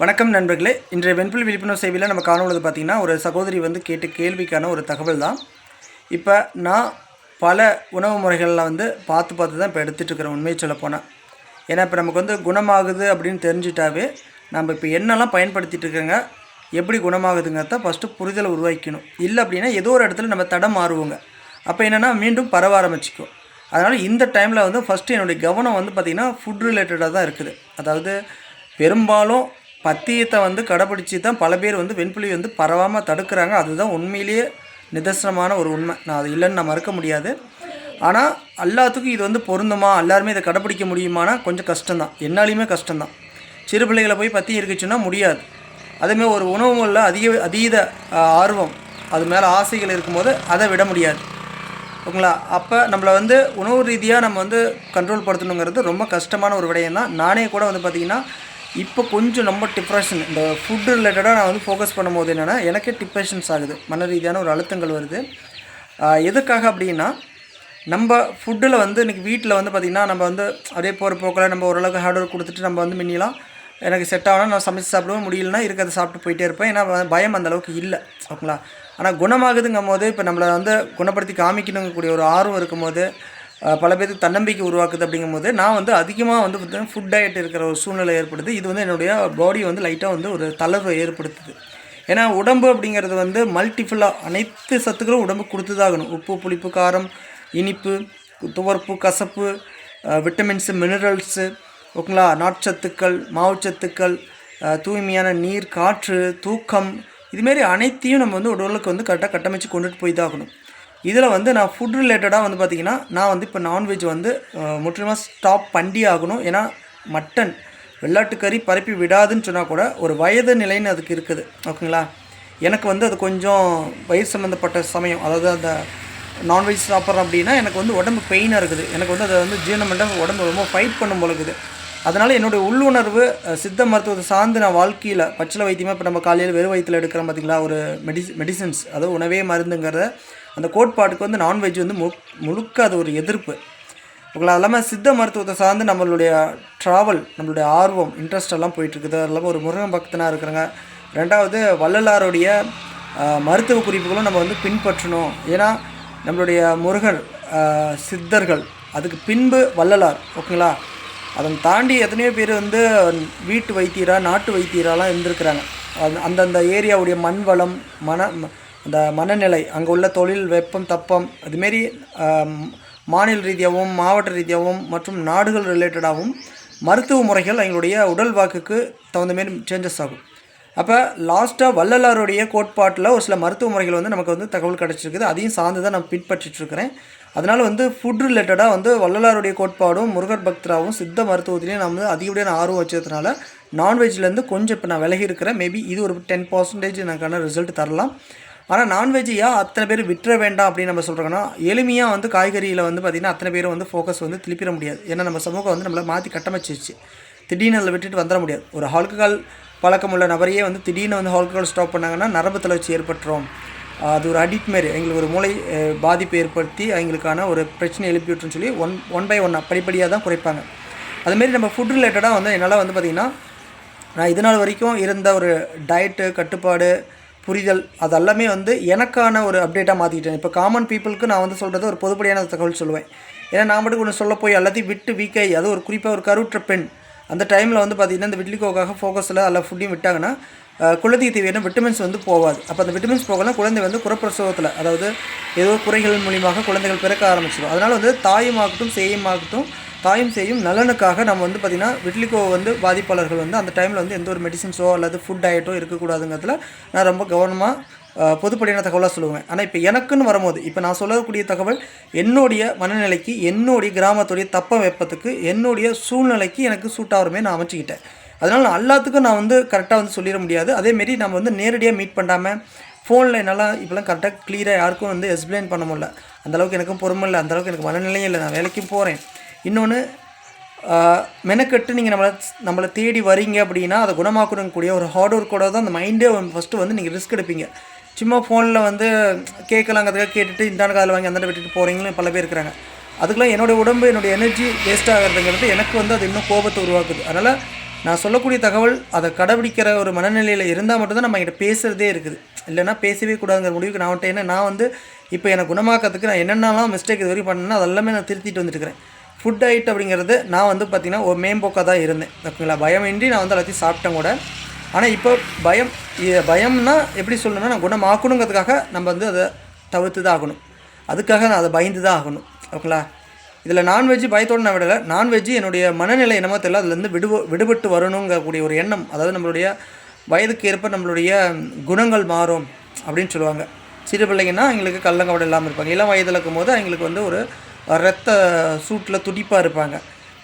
வணக்கம் நண்பர்களே. இன்றைய வெண்புல் விழிப்புணர்வு சேவையில் நம்ம காணொலிது பார்த்திங்கன்னா, ஒரு சகோதரி கேட்ட கேள்விக்கான ஒரு தகவல் தான். இப்போ நான் பல உணவு முறைகளில் பார்த்து தான் இப்போ எடுத்துகிட்ருக்கிறேன் உண்மையை சொல்லப்போனால். ஏன்னா இப்போ நமக்கு குணமாகுது அப்படின்னு தெரிஞ்சிட்டாவே நம்ம இப்போ என்னெல்லாம் பயன்படுத்திகிட்டு இருக்கோங்க, எப்படி குணமாகுதுங்கிறத ஃபஸ்ட்டு புரிதலை உருவாக்கணும். இல்லை அப்படின்னா ஏதோ ஒரு இடத்துல நம்ம தடம் மாறுவோங்க. அப்போ என்னென்னா மீண்டும் பரவ ஆரம்பிச்சிக்கும். அதனால் இந்த டைமில் ஃபஸ்ட்டு என்னுடைய கவனம் பார்த்திங்கன்னா ஃபுட் ரிலேட்டடாக தான் இருக்குது. அதாவது பெரும்பாலும் பத்தியத்தை கடைப்பிடிச்சி தான் பல பேர் வெண்புலி பரவாமல் தடுக்கிறாங்க. அதுதான் உண்மையிலேயே நிதர்சனமான ஒரு உண்மை. நான் அது இல்லைன்னு நான் மறுக்க முடியாது. ஆனால் எல்லாத்துக்கும் இது பொருந்துமா, எல்லாருமே இதை கடைப்பிடிக்க முடியுமானா கொஞ்சம் கஷ்டம்தான். என்னாலையுமே கஷ்டம்தான். சிறு பிள்ளைகளை போய் பற்றி இருக்குச்சுன்னா முடியாது. அதேமாதிரி ஒரு உணவுகளில் அதீத ஆர்வம், அது மேலே ஆசைகள் இருக்கும்போது அதை விட முடியாது. ஓகேங்களா? அப்போ நம்மளை உணவு ரீதியாக நம்ம கண்ட்ரோல் படுத்தணுங்கிறது ரொம்ப கஷ்டமான ஒரு விடயம் தான். நானே கூட பார்த்திங்கன்னா இப்போ கொஞ்சம் ரொம்ப டிப்ரெஷன், இந்த ஃபுட்டு ரிலேட்டடாக நான் ஃபோக்கஸ் பண்ணும்போது என்னென்னா எனக்கே டிப்ரெஷன்ஸ் ஆகுது. மன ரீதியான ஒரு அழுத்தங்கள் வருது. எதுக்காக அப்படின்னா, நம்ம ஃபுட்டில் இன்றைக்கி வீட்டில் பார்த்திங்கன்னா நம்ம அப்படியே போகிற போக்கில் நம்ம ஓரளவுக்கு ஹார்ட் ஒர்க் கொடுத்துட்டு நம்ம மின்னிலாம் எனக்கு செட் ஆகணும், நான் சமைச்சு சாப்பிடுவோம், முடியலன்னா இருக்கிறத சாப்பிட்டு போயிட்டே இருப்பேன். ஏன்னா பயம் அந்தளவுக்கு இல்லை. ஓகேங்களா? ஆனால் குணமாகுதுங்கும் போது இப்போ நம்மளை குணப்படுத்தி காமிக்கணுங்கக்கூடிய ஒரு ஆர்வம் இருக்கும் போது, பல பேருக்கு தன்னம்பிக்கை உருவாக்குது. அப்படிங்கும்போது நான் அதிகமாக ஃபுட் டயட் இருக்கிற ஒரு சூழ்நிலை ஏற்படுது. இது என்னுடைய பாடி லைட்டாக ஒரு தளர்வை ஏற்படுத்துது. ஏன்னா உடம்பு அப்படிங்கிறது மல்டிஃபுல்லாக அனைத்து சத்துக்களும் உடம்பு கொடுத்து தான் ஆகணும். உப்பு, புளிப்பு, காரம், இனிப்பு, துவர்ப்பு, கசப்பு, விட்டமின்ஸு, மினரல்ஸு, ஓகேங்களா, நாட்சத்துக்கள், மாவுச்சத்துக்கள், தூய்மையான நீர், காற்று, தூக்கம், இதுமாரி அனைத்தையும் நம்ம உடலுக்கு கரெக்டாக கட்டமைச்சு கொண்டுட்டு போய் தான் ஆகணும். இதில் நான் ஃபுட் ரிலேட்டடாக பார்த்திங்கன்னா நான் இப்போ நான்வெஜ் முற்றிலுமாக ஸ்டாப் பண்ணி ஆகணும். ஏன்னா மட்டன், வெள்ளாட்டுக்கறி பரப்பி விடாதுன்னு சொன்னால் கூட ஒரு வயது நிலைன்னு அதுக்கு இருக்குது. ஓகேங்களா? எனக்கு அது கொஞ்சம் வயிறு சம்மந்தப்பட்ட சமயம், அதாவது அந்த நான்வெஜ் சாப்பிட்றோம் அப்படின்னா எனக்கு உடம்பு பெயினாக இருக்குது. எனக்கு அதை ஜீரணம் பண்ண உடம்பு ரொம்ப ஃபைட் பண்ணும் போல இருக்குது. அதனால் என்னுடைய உள்ளுணர்வு சித்த மருத்துவத்தை சார்ந்து நான் வாழ்க்கையில் பச்சில வைத்தியமாக இப்போ நம்ம காலையில் வெறும் வயிற்றில் எடுக்கிறோம் பார்த்திங்களா, ஒரு மெடிசன்ஸ், அதாவது உணவே மருந்துங்கிறத அந்த கோட்பாட்டுக்கு நான்வெஜ் முழுக்க அது ஒரு எதிர்ப்பு. உங்களை அது இல்லாமல் சித்த மருத்துவத்தை சார்ந்து நம்மளுடைய ட்ராவல், நம்மளுடைய ஆர்வம், இன்ட்ரெஸ்ட் எல்லாம் போயிட்டுருக்குது. அது இல்லாமல் ஒரு முருகன் பக்தனாக இருக்கிறாங்க. ரெண்டாவது வள்ளலாருடைய மருத்துவ குறிப்புகளும் நம்ம பின்பற்றணும். ஏன்னா நம்மளுடைய முருகன், சித்தர்கள், அதுக்கு பின்பு வள்ளலார். ஓகேங்களா? அதை தாண்டி எத்தனையோ பேர் வீட்டு வைத்தியராக, நாட்டு வைத்தியராலாம் இருந்திருக்கிறாங்க. அந்தந்த ஏரியாவுடைய மண் வளம், அந்த மனநிலை, அங்கே உள்ள தொழில், வெப்பம், தப்பம், அதுமாரி மாநில ரீதியாகவும் மாவட்ட ரீதியாகவும் மற்றும் நாடுகள் ரிலேட்டடாகவும் மருத்துவ முறைகள் எங்களுடைய உடல் வாக்குக்கு தகுந்தமாரி சேஞ்சஸ் ஆகும். அப்போ லாஸ்ட்டாக வள்ளலாருடைய கோட்பாட்டில் ஒரு சில மருத்துவ முறைகள் நமக்கு தகவல் கிடச்சிருக்குது. அதையும் சார்ந்து தான் நான் பின்பற்றிட்டுருக்கிறேன். அதனால் ஃபுட் ரிலேட்டடாக வள்ளலாருடைய கோட்பாடும் முருகர் பக்தராகவும் சித்த மருத்துவத்திலையும் நான் அதிகப்படியான ஆர்வம் வச்சதுனால நான்வெஜ்லேருந்து கொஞ்சம் இப்போ நான் விலகி இருக்கிறேன். மேபி இது ஒரு 10% எனக்கான ரிசல்ட் தரலாம். ஆனால் நான்வெஜ் அத்தனை பேர் விட்டுற வேண்டாம் அப்படின்னு நம்ம சொல்கிறோன்னா, எளிமையாக காய்கறியில் பார்த்திங்கன்னா அத்தனை பேர் ஃபோக்கஸ் திருப்பிட முடியாது. ஏன்னா நம்ம சமூகம் நம்மளை மாற்றி கட்டமைச்சிருச்சு. திடீர்னு அதில் விட்டுட்டு வந்துட முடியாது. ஒரு ஆல்கஹால் பழக்கம் உள்ள நபரையே திடீர்னு ஆல்கஹால் ஸ்டாப் பண்ணாங்கன்னா நரம்பு தளர்ச்சி ஏற்பட்டுரும். அது ஒரு அடிக்ட் மாரி எங்களுக்கு ஒரு மூளை பாதிப்பு ஏற்படுத்தி அவங்களுக்கான ஒரு பிரச்சனை எழுப்பி விட்டுருன்னு சொல்லி ஒன் பை ஒன்னாக படிப்படியாக தான் குறைப்பாங்க. அதுமாரி நம்ம ஃபுட் ரிலேட்டடாக என்னால் பார்த்திங்கன்னா நான் இது நாள் வரைக்கும் இருந்த ஒரு டயட்டு கட்டுப்பாடு புரிதல் அதெல்லாமே எனக்கான ஒரு அப்டேட்டாக மாற்றிக்கிட்டேன். இப்போ காமன் பீப்புளுக்கு நான் சொல்கிறது ஒரு பொதுப்படியான தகவல் சொல்லுவேன். ஏன்னா நான் மட்டும் ஒன்று சொல்ல போய் எல்லாத்தையும் விட்டு வீக்காகி, அது ஒரு குறிப்பாக ஒரு கருவுற்ற பெண் அந்த டைமில் பார்த்திங்கன்னா இந்த விட்லிகோக்காக ஃபோக்கஸில் எல்லா ஃபுட்டையும் விட்டாங்கன்னா குழந்தைக்கு தேவையான விட்டமின்ஸ் போகாது. அப்போ அந்த விட்டமின்ஸ் போகலாம் குழந்தை குறப்பிரசவத்தில், அதாவது ஏதோ குறைகள் மூலியமாக குழந்தைகள் பிறக்க ஆரம்பிச்சிடும். அதனால் தாயுமாகட்டும் சேயுமாகட்டும், தாயும் செய்யும் நலனுக்காக நம்ம பார்த்திங்கன்னா விட்லிகோ பாதிப்பாளர்கள் அந்த டைமில் எந்த ஒரு மெடிசன்ஸோ அல்லது ஃபுட் டயட்டோ இருக்கக்கூடாதுங்கிறதுல நான் ரொம்ப கவனமாக பொதுப்படியான தகவலாக சொல்லுவேன். ஆனால் இப்போ எனக்குன்னு வரும்போது இப்போ நான் சொல்லக்கூடிய தகவல் என்னுடைய மனநிலைக்கு, என்னுடைய கிராமத்துடைய தப்ப வெப்பத்துக்கு, என்னுடைய சூழ்நிலைக்கு எனக்கு சூட் ஆகிறமே நான் அமைச்சிக்கிட்டேன். அதனால் நான் எல்லாத்துக்கும் நான் கரெக்டாக சொல்லிட முடியாது. அதேமாரி நம்ம நேரடியாக மீட் பண்ணாமல் ஃபோனில் என்னால் இப்போலாம் கரெக்டாக க்ளியராக யாருக்கும் எக்ஸ்பிளைன் பண்ண முடியல. அந்தளவுக்கு எனக்கும் பொறுமை இல்லை, அந்தளவுக்கு எனக்கு மனநிலையும் இல்லை. நான் வேலைக்கும் போகிறேன். இன்னொன்று மெனக்கட்டு நீங்கள் நம்மளை தேடி வரீங்க அப்படின்னா அதை குணமாக்கக்கூடிய ஒரு ஹார்ட் ஒர்க்கோட தான் அந்த மைண்டே ஃபஸ்ட்டு நீங்கள் ரிஸ்க் எடுப்பீங்க. சும்மா ஃபோனில் கேட்கலாங்கிறதுக்காக கேட்டுட்டு இந்தாண்டு காதில் வாங்கி அந்தாண்ட விட்டுட்டு போகிறீங்களும் பல பேர் இருக்கிறாங்க. அதுக்கெலாம் என்னுடைய உடம்பு, என்னுடைய எனர்ஜி வேஸ்ட் ஆகிறதுங்கிறது எனக்கு அது இன்னும் கோபத்தை உருவாக்குது. அதனால் நான் சொல்லக்கூடிய தகவல் அதை கடைபிடிக்கிற ஒரு மனநிலையில் இருந்தால் மட்டும்தான் நம்ம என்கிட்ட பேசுகிறதே இருக்குது. இல்லைனா பேசவே கூடாதுங்கிற முடிவுக்கு நான் வந்துட்டேன். ஏன்னா நான் வந்து இப்போ எனக்கு குணமாக்கிறதுக்கு நான் என்னென்னலாம் மிஸ்டேக் இது வரைக்கும் பண்ணேன்னா அதெல்லாமே நான் திருத்திட்டு வந்துட்டுருக்கிறேன். ஃபுட் டயட் அப்படிங்கிறது நான் வந்து பார்த்திங்கன்னா ஒரு மேம்போக்காக தான் இருந்தேன். ஓகேங்களா, பயமின்றி நான் வந்து எல்லாத்தையும் சாப்பிட்டேன் கூட. ஆனால் இப்போ பயம்னா எப்படி சொல்லணும்னா, நான் குணமாக்கணுங்கிறதுக்காக நம்ம வந்து அதை தவிர்த்து தான் ஆகணும். அதுக்காக நான் அதை பயந்து தான் ஆகணும். ஓகேங்களா, இதில் நான்வெஜ்ஜு பயத்தோடு நான் விடலை. நான்வெஜ்ஜு என்னுடைய மனநிலை என்னமோ தெரியல, அதுலேருந்து விடுபட்டு வரணுங்கக்கூடிய ஒரு எண்ணம். அதாவது நம்மளுடைய வயதுக்கு ஏற்ப நம்மளுடைய குணங்கள் மாறும் அப்படின்னு சொல்லுவாங்க. சிறு பிள்ளைங்கன்னா அவங்களுக்கு கள்ளங்கவடம் இல்லாமல் இருப்பாங்க. இளம் வயதில் இருக்கும்போது அவங்களுக்கு வந்து ஒரு ரத்த சூட்டில் துடிப்பாக இருப்பாங்க.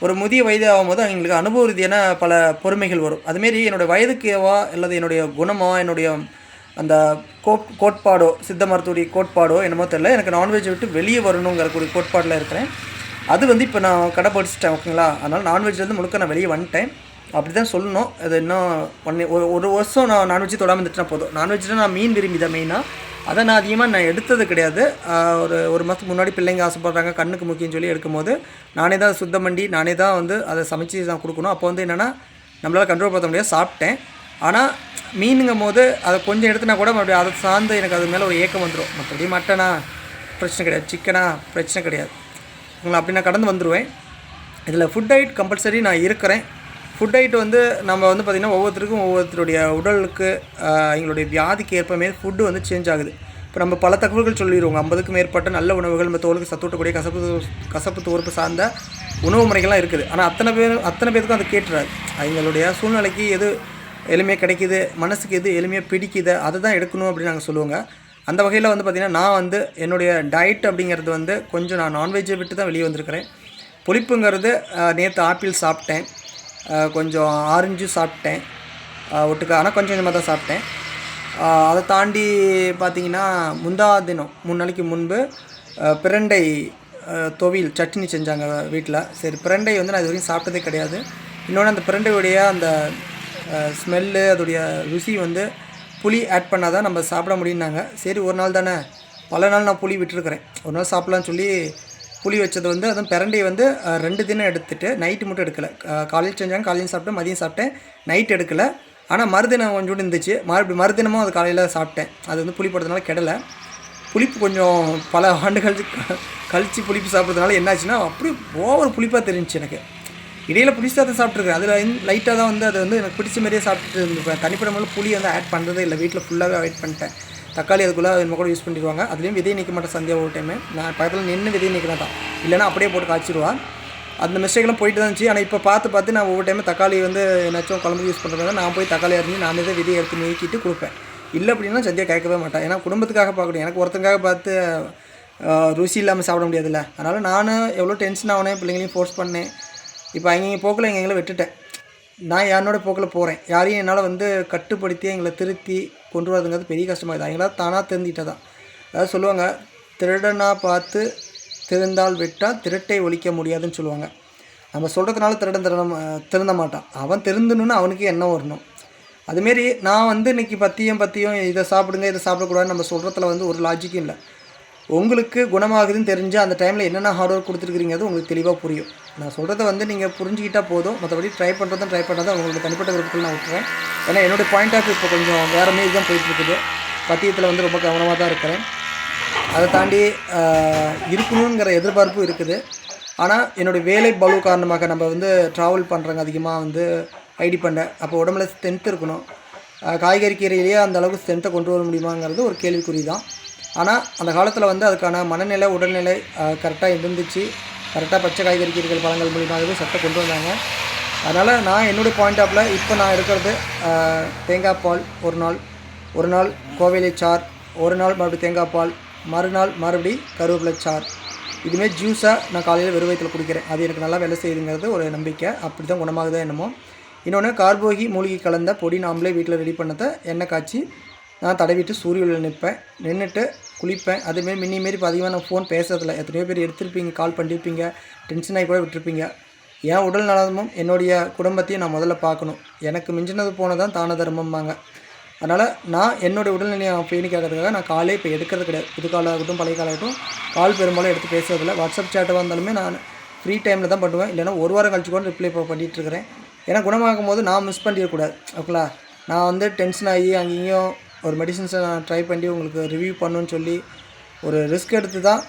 ஒரு முதிய வயது ஆகும்போது அவங்களுக்கு அனுபவ ரீதியான பல பொறுமைகள் வரும். அதுமாரி என்னுடைய வயதுக்கேவா அல்லது என்னுடைய குணமோ என்னுடைய அந்த கோட்பாடோ சித்த மருத்துவடைய கோட்பாடோ என்னமோ தெரியல, எனக்கு நான்வெஜ்ஜை விட்டு வெளியே வரணுங்கிற கூடிய கோட்பாடில் இருக்கிறேன். அது வந்து இப்போ நான் கடைப்பிடிச்சிட்டேன். ஓகேங்களா, அதனால் நான்வெஜ்லேருந்து முழுக்க நான் வெளியே வந்துட்டேன். அப்படி தான் சொல்லணும். அது இன்னும் ஒரு வருஷம் நான் நான்வெஜ்ஜு தொடாமல் இருந்துட்டுனா போதும். நான்வெஜ்ஜில் நான் மீன் விரும்பி தான் மெயினாக, அதை நான் அதிகமாக எடுத்தது கிடையாது. ஒரு மாதத்துக்கு முன்னாடி பிள்ளைங்க ஆசைப்படுறாங்க கண்ணுக்கு முக்கியம்னு சொல்லி எடுக்கும்போது நானே தான் சுத்தம் பண்ணி நானே தான் வந்து அதை சமைச்சு தான் கொடுக்கணும். அப்போ வந்து என்னென்னா நம்மளால் கண்ட்ரோல் பண்ண முடியாது, சாப்பிட்டேன். ஆனால் மீனுங்கும் போது அதை கொஞ்சம் எடுத்துனா கூட மறுபடியும் அதை சார்ந்து எனக்கு அது மேலே ஒரு ஏக்கம் வந்துடும். மற்றபடி மட்டனா பிரச்சனை கிடையாது, சிக்கனா பிரச்சனை கிடையாது. உங்களை அப்படி நான் கடந்து வந்துடுவேன். இதில் ஃபுட் டயட் கம்பல்சரி நான் இருக்கிறேன். ஃபுட் டயட் வந்து நம்ம வந்து பார்த்திங்கன்னா ஒவ்வொருத்தருக்கும் ஒவ்வொருத்தருடைய உடலுக்கு எங்களுடைய வியாதிக்கு ஏற்பமே ஃபுட்டு வந்து சேஞ்ச் ஆகுது. இப்போ நம்ம பல தகவல்கள் சொல்லிடுவோங்க. 50க்கும் மேற்பட்ட நல்ல உணவுகள், நம்ம தோலுக்கு சத்தூட்டக்கூடிய கசப்பு தோறுப்பு சார்ந்த உணவு முறைகள்லாம் இருக்குது. ஆனால் அத்தனை பேருக்கும் அது கேட்டுறாது. அவங்களுடைய சூழ்நிலைக்கு எது எளிமையாக கிடைக்கிது, மனசுக்கு எது எளிமையாக பிடிக்குது, அதை தான் எடுக்கணும் அப்படின்னு நாங்கள் சொல்லுவோங்க. அந்த வகையில் வந்து பார்த்திங்கன்னா நான் வந்து என்னுடைய டயட் அப்படிங்கிறது வந்து கொஞ்சம் நான் நான்வெஜ்ஜை விட்டு தான் வெளியே வந்திருக்கிறேன். புளிப்புங்கிறது நேற்று ஆப்பிள் சாப்பிட்டேன், கொஞ்சம் ஆரஞ்சு சாப்பிட்டேன் ஒட்டுக்கா, ஆனால் கொஞ்சம் கொஞ்சமாக தான் சாப்பிட்டேன். அதை தாண்டி பார்த்திங்கன்னா தினம் 3 நாளைக்கு முன்பு பிரண்டை துவையல் சட்னி செஞ்சாங்க வீட்டில். சரி, பிரண்டை வந்து நான் இது வரைக்கும் சாப்பிட்டதே கிடையாது. இன்னொன்று அந்த பிரண்டையுடைய அந்த ஸ்மெல்லு, அதோடைய ருசி வந்து புளி ஆட் பண்ணால் தான் நம்ம சாப்பிட முடியும்னாங்க. சரி, ஒரு நாள் தானே, பல நாள் நான் புளி விட்டுருக்கிறேன். ஒரு நாள் சாப்பிட்லான்னு சொல்லி புளி வச்சது வந்து அதுவும் பிரண்டையை வந்து 2 தினம் எடுத்துகிட்டு நைட்டு மட்டும் எடுக்கலை. காலையில் செஞ்சாங்க, காலையில் சாப்பிட்டேன், மதியம் சாப்பிட்டேன், நைட் எடுக்கலை. ஆனால் மறுதினம் கொஞ்சோண்டு இருந்துச்சு. மறுதினமும் அது காலையில் சாப்பிட்டேன். அது வந்து புளி போடுறதுனால கெடலை. புளிப்பு கொஞ்சம் பல ஆண்டுகள் கழித்து புளிப்பு சாப்பிட்றதுனால என்னாச்சுன்னா அப்படி ஓவர் புளிப்பாக தெரிஞ்சிச்சு எனக்கு. இடையில் புளி சாதம் சாப்பிட்ருக்கேன், அதில் லைட்டாக தான் வந்து அது வந்து எனக்கு பிடிச்ச மாதிரியே சாப்பிட்டுட்டு இருந்திருப்பேன். தனிப்பட்ட முறையில் புளி வந்து ஆட் பண்ணுறதே இல்லை. வீட்டில் ஃபுல்லாகவே அவாய்ட் பண்ணிட்டேன். தக்காளி அதுக்குள்ளே நம்ம கூட யூஸ் பண்ணிடுவாங்க. அதுலேயும் விதையை நிற்க மாட்டேன். சந்தியா ஒரு டைமு நான் பக்கத்தில் நின்று விதையை நிற்கிறேன் தான், இல்லைனா அப்படியே போட்டு காய்ச்சிடுவா. அந்த மிஸ்டேக்லாம் போயிட்டு தான் இருந்துச்சு. ஆனால் இப்போ பார்த்து நான் ஒவ்வொரு டைமும் தக்காளி வந்து ஏதாச்சும் குழம்புக்கு யூஸ் பண்ணுறதுனால நான் போய் தக்காளி அரிஞ்சு நானே தான் விதையை எடுத்து நீக்கிட்டு கொடுப்பேன். இல்லை அப்படின்னா சந்தியா கேட்கவே மாட்டேன். ஏன்னா குடும்பத்துக்காக பார்க்கணும், எனக்கு ஒருத்தங்காக பார்த்து ருசி இல்லாமல் சாப்பிட முடியாதுல்ல. அதனால் நானும் எவ்வளோ டென்ஷன் ஆகினேன், பிள்ளைங்களையும் ஃபோர்ஸ் பண்ணேன். இப்போ அவங்க போக்கில் எங்களை விட்டுட்டேன், நான் என்னோடய போக்கில் போகிறேன். யாரையும் என்னால் வந்து கட்டுப்படுத்தி எங்களை திருத்தி கொண்டு வரதுங்கிறது பெரிய கஷ்டமாகுது. அவங்களாம் தானாக திருந்திட்டே தான். அதாவது சொல்லுவாங்க, திருடனாக பார்த்து திருந்தால் விட்டால் திருட்டை ஒழிக்க முடியாதுன்னு சொல்லுவாங்க. நம்ம சொல்கிறதுனால திருந்த மாட்டான். அவன் திருந்தணுன்னு அவனுக்கு எண்ணம் வரணும். அதுமாரி நான் வந்து இன்றைக்கி பத்தியம் இதை சாப்பிடுங்க இதை சாப்பிடக்கூடாதுன்னு நம்ம சொல்கிறதுல வந்து ஒரு லாஜிக்கும் இல்லை. உங்களுக்கு குணமாகுதுன்னு தெரிஞ்சு அந்த டைமில் என்னென்ன ஹார்ட் ஒர்க் கொடுத்துருக்குறீங்கிறது உங்களுக்கு தெளிவாக புரியும். நான் சொல்கிறத வந்து நீங்கள் புரிஞ்சுக்கிட்டால் போதும். மற்றபடி ட்ரை பண்ணாதான் உங்களோட தனிப்பட்ட விருப்பத்தில் நான் விட்டுறேன். ஏன்னா என்னுடைய பாயிண்ட் ஆஃப் இப்போ கொஞ்சம் வேறு மாரி தான் போயிட்டுருக்குது. பத்தியத்தில் வந்து ரொம்ப கவனமாக தான் இருக்கிறேன். அதை தாண்டி இருக்கணுங்கிற எதிர்பார்ப்பும் இருக்குது. ஆனால் என்னுடைய வேலை பளு காரணமாக நம்ம வந்து ட்ராவல் பண்ணுறாங்க அதிகமாக வந்து ஐடி பண்ண, அப்போ உடம்புல ஸ்ட்ரென்த் இருக்கணும். காய்கறி கீரையிலேயே அந்த அளவுக்கு ஸ்ட்ரென்த்தை கொண்டு வர முடியுமாங்கிறது ஒரு கேள்விக்குறி தான். ஆனால் அந்த காலத்தில் வந்து அதுக்கான மனநிலை உடல்நிலை கரெக்டாக இருந்துச்சு. கரெக்டாக பச்சை காய்கறி கீரைகள் பழங்கள் மூலியமாகவே சட்டை கொண்டு வந்தாங்க. அதனால் நான் என்னுடைய பாயிண்ட் ஆஃபில் இப்போ நான் இருக்கிறது தேங்காய் பால் ஒரு நாள் கோவிலை சார், ஒரு நாள் மறுபடியும் தேங்காய் பால், மறுநாள் மறுபடி கருவேப்பிலை சார். இதுமாரி ஜூஸாக நான் காலையில் வெறும் வயிற்றில் குடிக்கிறேன். அது எனக்கு நல்லா வேலை செய்யுதுங்கிறது ஒரு நம்பிக்கை. அப்படி தான் குணமாகுதா என்னமோ. இன்னொன்று கார்போகி மூலிகை கலந்த பொடி நாமளே வீட்டில் ரெடி பண்ணதை எண்ணெய் காய்ச்சி நான் தடவிட்டு சூரியனில் நின்றுட்டு குளிப்பேன். அதேமாரி மின்னிமாரி இப்போ அதிகமாக நான் ஃபோன் பேசுறதில்ல. எத்தனையோ பேர் எடுத்திருப்பீங்க, கால் பண்ணியிருப்பீங்க, டென்ஷன் ஆகி கூட விட்டுருப்பீங்க. என் உடல் நலமும் என்னுடைய குடும்பத்தையும் நான் முதல்ல பார்க்கணும். எனக்கு மிஞ்சினது போனதான் தான தர்மம்பாங்க. அதனால் நான் என்னுடைய உடல்நிலையை பேணிக்காகிறதுக்காக நான் காலே இப்போ எடுக்கிறது கிடையாது. புது காலாகட்டும் பழைய காலாகட்டும் கால் பெரும்பாலும் எடுத்து பேசுறதில்ல. வாட்ஸ்அப் சேட்டாக இருந்தாலுமே நான் ஃப்ரீ டைமில் தான் பண்ணுவேன். இல்லைனா ஒரு வாரம் கழிச்சு கூட ரிப்ளை பண்ணிகிட்ருக்கிறேன். ஏன்னா குணமாகும் போது நான் மிஸ் பண்ணிடக்கூடாது. ஓகேங்களா? நான் வந்து டென்ஷன் ஆகி அங்கேயும் ஒரு மெடிசின்ஸை நான் ட்ரை பண்ணி உங்களுக்கு ரிவ்யூ பண்ணணுன்னு சொல்லி ஒரு ரிஸ்க் எடுத்து தான்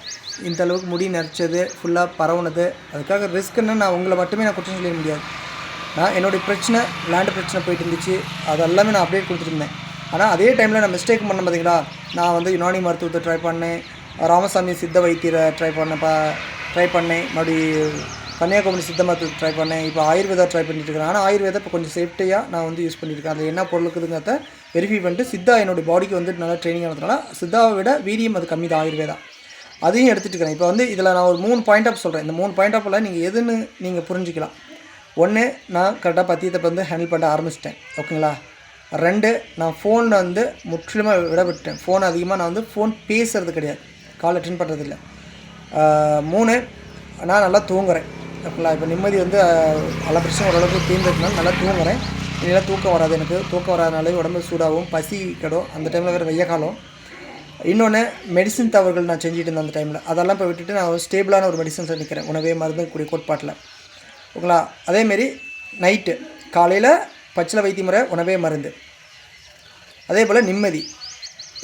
இந்த அளவுக்கு முடி நரைச்சது, ஃபுல்லாக பரவுனது. அதுக்காக ரிஸ்க்குன்னு நான் உங்களை மட்டுமே நான் குற்றம் சொல்லிட முடியாது. நான் என்னுடைய பிரச்சனை லேண்டு பிரச்சனை போயிட்டு இருந்துச்சு, அதெல்லாமே நான் அப்டேட் கொடுத்துருந்தேன். ஆனால் அதே டைமில் நான் மிஸ்டேக் பண்ண பார்த்தீங்களா, நான் வந்து யுனானி மருத்துவத்தை ட்ரை பண்ணேன், ராமசாமி சித்த வைத்தியரை ட்ரை பண்ணேன், மறுபடி கன்னியாகுமரி சித்த மருத்துவத்தை ட்ரை பண்ணேன், இப்போ ஆயுர்வேதா ட்ரை பண்ணிட்டு இருக்கேன். ஆனால் ஆயுர்வேதா இப்போ கொஞ்சம் சேஃப்டியாக நான் வந்து யூஸ் பண்ணியிருக்கேன். அதில் என்ன பொருள் இருக்குதுங்கிறத வெரிஃபை பண்ணிட்டு சித்தா என்னுடைய பாடிக்கு வந்து நல்லா ட்ரைனிங் ஆனதுனால சித்தாவை விட வீரியம் அது கம்மி தான் ஆயுர்வேதா, அதையும் எடுத்துகிட்டு இருக்கிறேன். இப்போ வந்து இதில் நான் ஒரு 3 பாயிண்ட் ஆஃப் சொல்கிறேன். இந்த 3 பாயிண்ட் ஆஃபில் நீங்கள் எதுன்னு நீங்கள் புரிஞ்சிக்கலாம். 1, நான் கரெக்டாக பத்தியத்தை வந்து ஹேண்டில் பண்ண ஆரம்பிச்சிட்டேன். ஓகேங்களா? 2, நான் ஃபோனை வந்து முற்றிலுமாக விட விட்டேன். ஃபோன் அதிகமாக நான் வந்து ஃபோன் பேசுகிறது கிடையாது, கால் அட்டென்ட் பண்ணுறதில்ல. 3, நான் நல்லா தூங்குறேன். ஓகேங்களா? இப்போ நிம்மதி வந்து எல்லா பிரச்சனையும் ஓரளவுக்கு தீர்ந்ததுனால நல்லா தூங்குறேன். இதெல்லாம் தூக்கம் வராது. எனக்கு தூக்கம் வராதனாலே உடம்பு சூடாகவும் பசி கிடும். அந்த டைமில் வேறு வெய்ய காலம். இன்னொன்று, மெடிசின் தவறுகள் நான் செஞ்சுட்டு இருந்தேன் அந்த டைமில். அதெல்லாம் இப்போ விட்டுட்டு நான் ஒரு ஸ்டேபிளான ஒரு மெடிசன்ஸில் நிற்கிறேன், உணவே மருந்து கூடிய கோட்பாட்டில். ஓகேங்களா? அதேமாரி நைட்டு காலையில் பச்சிலை வைத்திய முறை, உணவே மருந்து. அதே போல் நிம்மதி,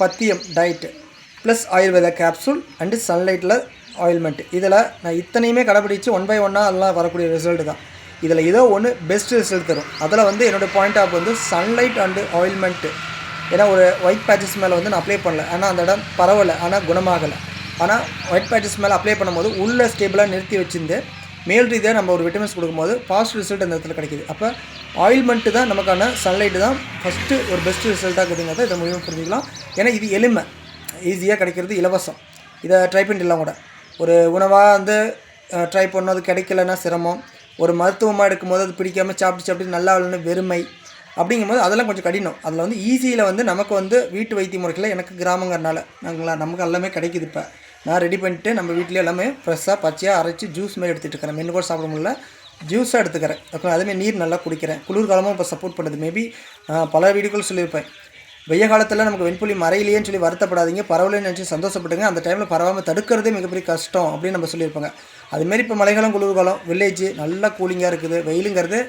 பத்தியம் diet plus Ayurveda capsule and சன்லைட்டில் ஆயில்மெண்ட். இதில் நான் இத்தனையுமே கடைப்பிடிச்சு 1 by 1 அதெல்லாம் வரக்கூடிய ரிசல்ட்டு தான். இதில் ஏதோ ஒன்று பெஸ்ட் ரிசல்ட் தரும். அதில் வந்து என்னோடய பாயிண்ட் ஆஃப் வந்து சன்லைட் அண்டு ஆயில்மெண்ட்டு. ஏன்னா ஒரு ஒயிட் பேச்சஸ் மேலே வந்து நான் அப்ளை பண்ணல, ஆனால் அந்த இடம் பரவலை, ஆனால் குணமாகலை. ஆனால் ஒயிட் பேச்சஸ் மேலே அப்ளை பண்ணும்போது உள்ளே ஸ்டேபிளாக நிறுத்தி வச்சுருந்து மேல் ரீதியாக நம்ம ஒரு விட்டமின்ஸ் கொடுக்கும்போது பாசிட்டிவ் ரிசல்ட் அந்த இடத்துல கிடைக்கிது. அப்போ ஆயில்மெண்ட்டு தான் நமக்கான சன்லைட்டு தான் ஃபஸ்ட்டு ஒரு பெஸ்ட் ரிசல்ட்டாக இருக்குதுங்கிறத இதை மூலியமாக புரிஞ்சுக்கலாம். ஏன்னா இது எளிமை, ஈஸியாக கிடைக்கிறது, இலவசம். இதை ட்ரை பண்ணிடலாம் கூட. ஒரு உணவாக வந்து ட்ரை பண்ணோம், அது கிடைக்கலன்னா சிரமம். ஒரு மருத்துவமாக எடுக்கும்போது அது பிடிக்காமல் சாப்பிட்டு நல்லா இல்லைன்னு வெறுமை. அப்படிங்கும்போது அதெல்லாம் கொஞ்சம் கடினம். அதில் வந்து ஈஸியில் வந்து நமக்கு வந்து வீட்டு வைத்திய முறைகளில் எனக்கு கிராமங்கிறனால நமக்கு எல்லாமே கிடைக்குது. இப்போ நான் ரெடி பண்ணிவிட்டு நம்ம வீட்டிலே எல்லாமே ஃப்ரெஷ்ஷாக பச்சையாக அரைச்சி ஜூஸ் மாதிரி எடுத்துகிட்டு இருக்கிறேன். மென்று கூட சாப்பிட முடியல, ஜூஸாக எடுத்துக்கிறேன். ஓகே, அதேமாதிரி நீர் நல்லா குடிக்கிறேன். குளிர்காலமும் இப்போ சப்போர்ட் பண்ணுது. மேபி பல வீடியோக்கள் சொல்லியிருப்பேன், வெய்ய காலத்தில் நமக்கு வெண்புலி மறையிலேன்னு சொல்லி வருத்தப்படாதீங்க, பரவலன்னு நினச்சி சந்தோஷப்பட்டுங்க. அந்த டைமில் பரவாமல் தடுக்கிறதே மிகப்பெரிய கஷ்டம் அப்படின்னு நம்ம சொல்லியிருப்பாங்க. அதுமாரி இப்போ மழைக்காலம் குளிர்காலம் வில்லேஜ் நல்லா கூலிங்காக இருக்குது. வெயிலுங்கிறது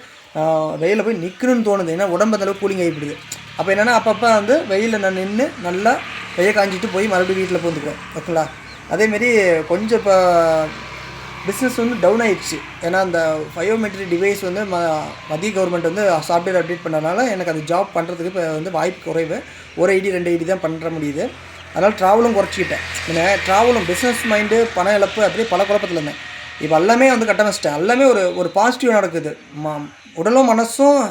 வெயிலில் போய் நிற்கணும்னு தோணுது, ஏன்னா உடம்பு அந்தளவுக்கு கூலிங் ஆகிடுது. அப்போ என்னென்னா அப்பப்போ வந்து வெயிலில் நான் நின்று நல்லா வெய்ய காஞ்சிட்டு போய் மறுபடியும் வீட்டில் பூந்துக்குவேன். ஓகேங்களா? அதேமாரி கொஞ்சம் இப்போ பிஸ்னஸ் வந்து டவுன் ஆகிடுச்சு. ஏன்னா அந்த பயோமெட்ரிக் டிவைஸ் வந்து மத்திய கவர்மெண்ட் வந்து சாஃப்ட்வேர் அப்டேட் பண்ணனால எனக்கு அது ஜாப் பண்ணுறதுக்கு இப்போ வந்து வாய்ப்பு குறைவு. ஒரு ஐடி 2 ஐடி தான் பண்ணுற முடியுது. அதனால் ட்ராவலும் குறைச்சிக்கிட்டேன். ஏன்னா ட்ராவலும் பிஸ்னஸ் மைண்டு பண இழப்பு அப்படியே பல குழப்பத்தில் இருந்தேன். இப்போ எல்லாமே வந்து கட்டமைச்சிட்டேன். எல்லாமே ஒரு பாசிட்டிவ் நடக்குது. உடலும் மனசும்